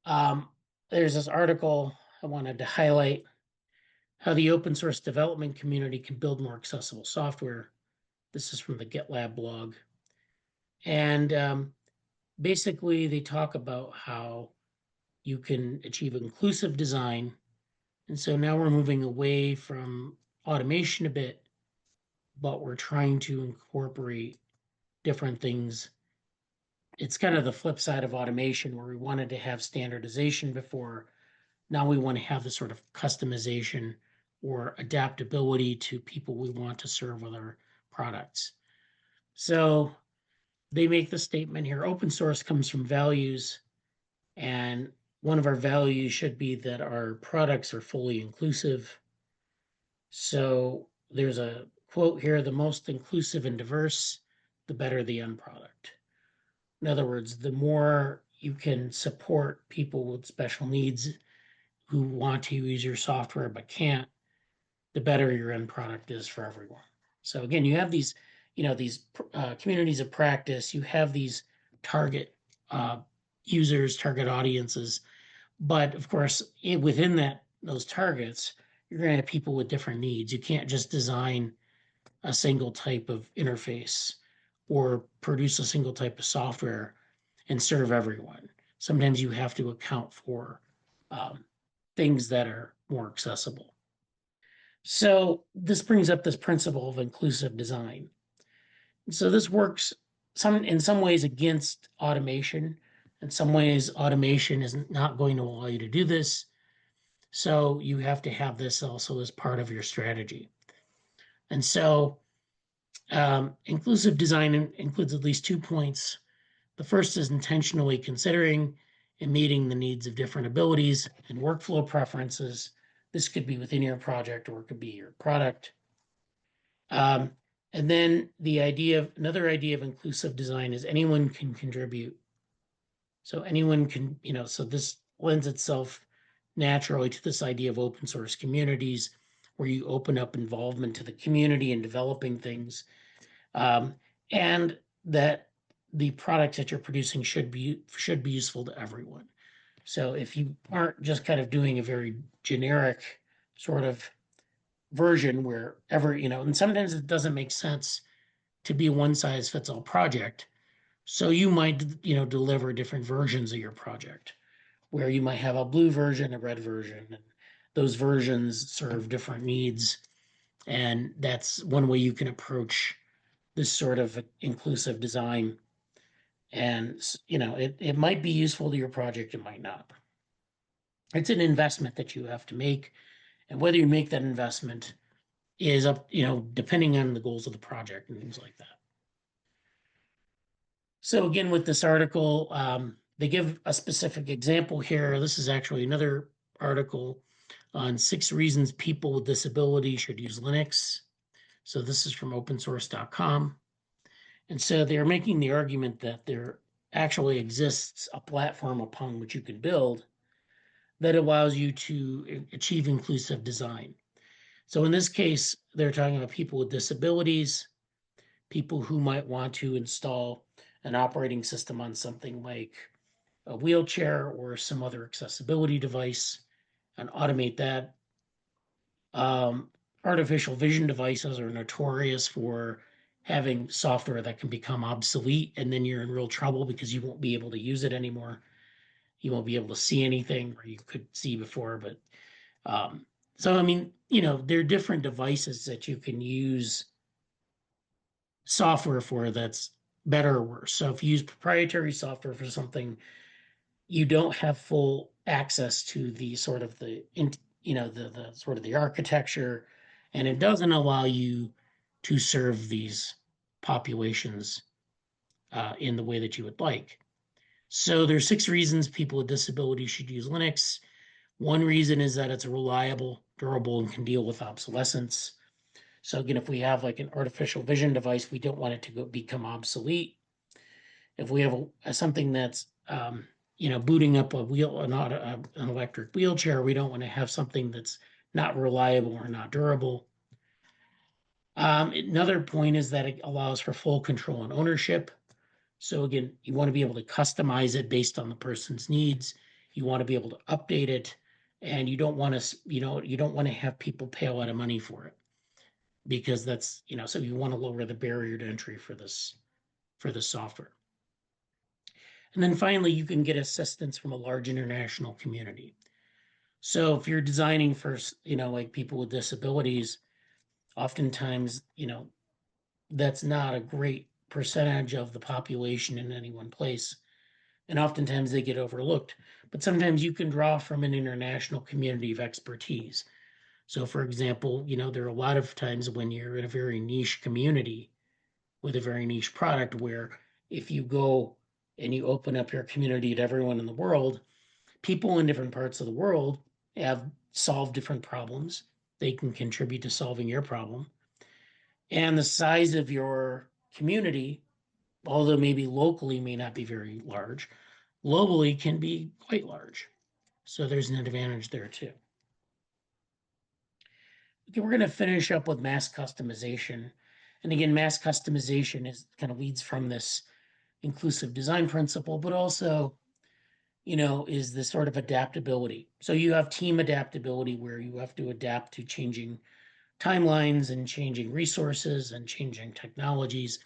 there's this article I wanted to highlight, how the open source development community can build more accessible software. This is from the GitLab blog. And basically, they talk about how you can achieve inclusive design. And so now we're moving away from automation a bit, but we're trying to incorporate different things. It's kind of the flip side of automation where we wanted to have standardization before. Now we want to have the sort of customization or adaptability to people we want to serve with our products. So they make the statement here, open source comes from values, and one of our values should be that our products are fully inclusive. So there's a quote here, the most inclusive and diverse, the better the end product. In other words, the more you can support people with special needs who want to use your software but can't, the better your end product is for everyone. So again, you have these, communities of practice. You have these target users, target audiences, but of course, within those targets, you're going to have people with different needs. You can't just design a single type of interface or produce a single type of software and serve everyone. Sometimes you have to account for things that are more accessible. So this brings up this principle of inclusive design. So this works in some ways against automation. In some ways, automation is not going to allow you to do this. So you have to have this also as part of your strategy. And so inclusive design includes at least 2 points. The first is intentionally considering and meeting the needs of different abilities and workflow preferences. This could be within your project or it could be your product. And then another idea of inclusive design is anyone can contribute. So anyone can, so this lends itself naturally to this idea of open source communities where you open up involvement to the community in developing things. And that the products that you're producing should be useful to everyone. So if you aren't just kind of doing a very generic sort of version where and sometimes it doesn't make sense to be a one size fits all project. So you might, deliver different versions of your project where you might have a blue version, a red version, and those versions serve different needs. And that's one way you can approach this sort of inclusive design. And, it might be useful to your project, it might not. It's an investment that you have to make. And whether you make that investment is up, depending on the goals of the project and things like that. So again, with this article, they give a specific example here. This is actually another article on 6 reasons people with disabilities should use Linux. So this is from opensource.com. And so they're making the argument that there actually exists a platform upon which you can build that allows you to achieve inclusive design. So in this case, they're talking about people with disabilities, people who might want to install an operating system on something like a wheelchair or some other accessibility device and automate that. Artificial vision devices are notorious for having software that can become obsolete, and then you're in real trouble because you won't be able to use it anymore. You won't be able to see anything where you could see before. But so, I mean, there are different devices that you can use software for that's better or worse. So if you use proprietary software for something, you don't have full access to the sort of the sort of the architecture, and it doesn't allow you to serve these populations in the way that you would like. So there's 6 reasons people with disabilities should use Linux. One reason is that it's reliable, durable, and can deal with obsolescence. So again, if we have like an artificial vision device, we don't want it to become obsolete. If we have something that's booting up an electric wheelchair, we don't want to have something that's not reliable or not durable. Another point is that it allows for full control and ownership. So again, you want to be able to customize it based on the person's needs. You want to be able to update it, and you don't want to have people pay a lot of money for it because that's, so you want to lower the barrier to entry for this software. And then finally, you can get assistance from a large international community. So if you're designing for, like people with disabilities, oftentimes, that's not a great percentage of the population in any one place. And oftentimes they get overlooked. But sometimes you can draw from an international community of expertise. So for example, there are a lot of times when you're in a very niche community with a very niche product where if you go and you open up your community to everyone in the world, people in different parts of the world have solved different problems. They can contribute to solving your problem. And the size of your community, although maybe locally may not be very large, globally can be quite large. So there's an advantage there too. Okay, we're going to finish up with mass customization. And again, mass customization is kind of leads from this inclusive design principle, but also, is this sort of adaptability. So you have team adaptability where you have to adapt to changing timelines and changing resources and changing technologies.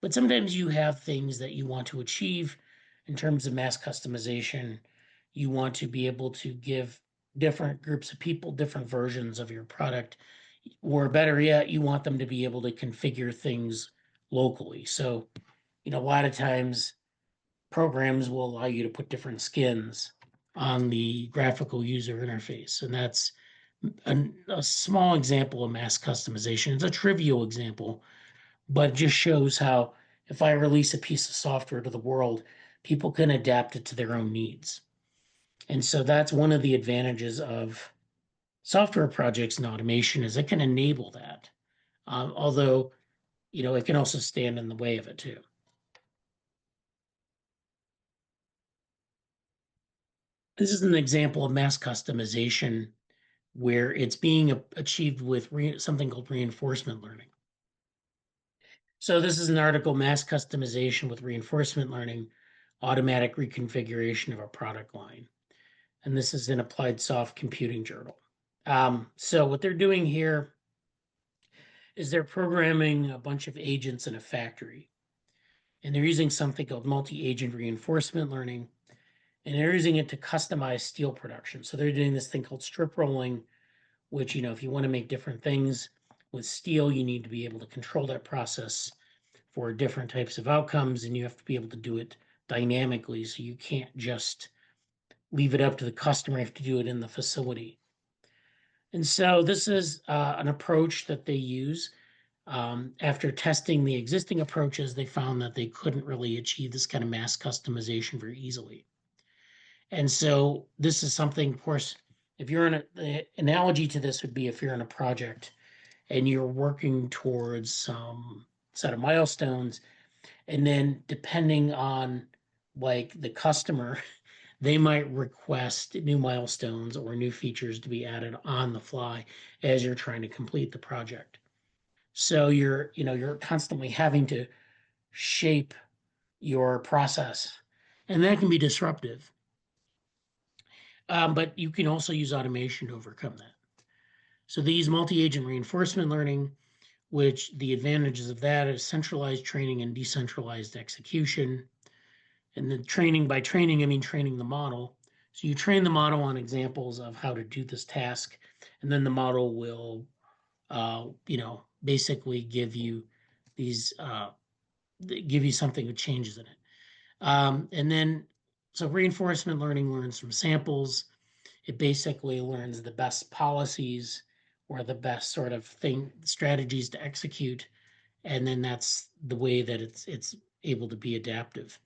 But sometimes you have things that you want to achieve in terms of mass customization. You want to be able to give different groups of people different versions of your product, or better yet, you want them to be able to configure things locally. So, a lot of times programs will allow you to put different skins on the graphical user interface. And that's a small example of mass customization. It's a trivial example, but it just shows how if I release a piece of software to the world, people can adapt it to their own needs. And so that's one of the advantages of software projects and automation is it can enable that. Although, it can also stand in the way of it too. This is an example of mass customization where it's being achieved with something called reinforcement learning. So this is an article, Mass Customization with Reinforcement Learning, Automatic Reconfiguration of a Product Line. And this is in Applied Soft Computing Journal. So what they're doing here is they're programming a bunch of agents in a factory. And they're using something called multi-agent reinforcement learning. And they're using it to customize steel production. So they're doing this thing called strip rolling, which, if you want to make different things with steel, you need to be able to control that process for different types of outcomes, and you have to be able to do it dynamically. So you can't just leave it up to the customer, you have to do it in the facility. And so this is an approach that they use. After testing the existing approaches, they found that they couldn't really achieve this kind of mass customization very easily. And so this is something, of course, if you're the analogy to this would be if you're in a project and you're working towards some set of milestones, and then depending on like the customer, they might request new milestones or new features to be added on the fly as you're trying to complete the project. So you're constantly having to shape your process, and that can be disruptive. But you can also use automation to overcome that. So these multi-agent reinforcement learning, which the advantages of that is centralized training and decentralized execution. And then by training, I mean training the model. So you train the model on examples of how to do this task, and then the model will, basically give you these, give you something with changes in it. And then, so reinforcement learning learns from samples. It basically learns the best policies or the best sort of strategies to execute, and then that's the way that it's able to be adaptive.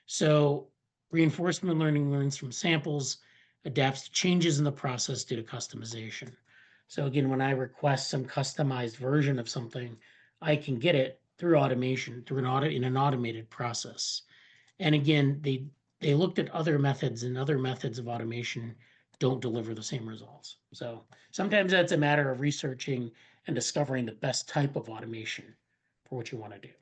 So reinforcement learning learns from samples, adapts to changes in the process due to customization. So again, when I request some customized version of something, I can get it through automation, in an automated process. And again, they looked at other methods, and other methods of automation don't deliver the same results. So sometimes that's a matter of researching and discovering the best type of automation for what you want to do.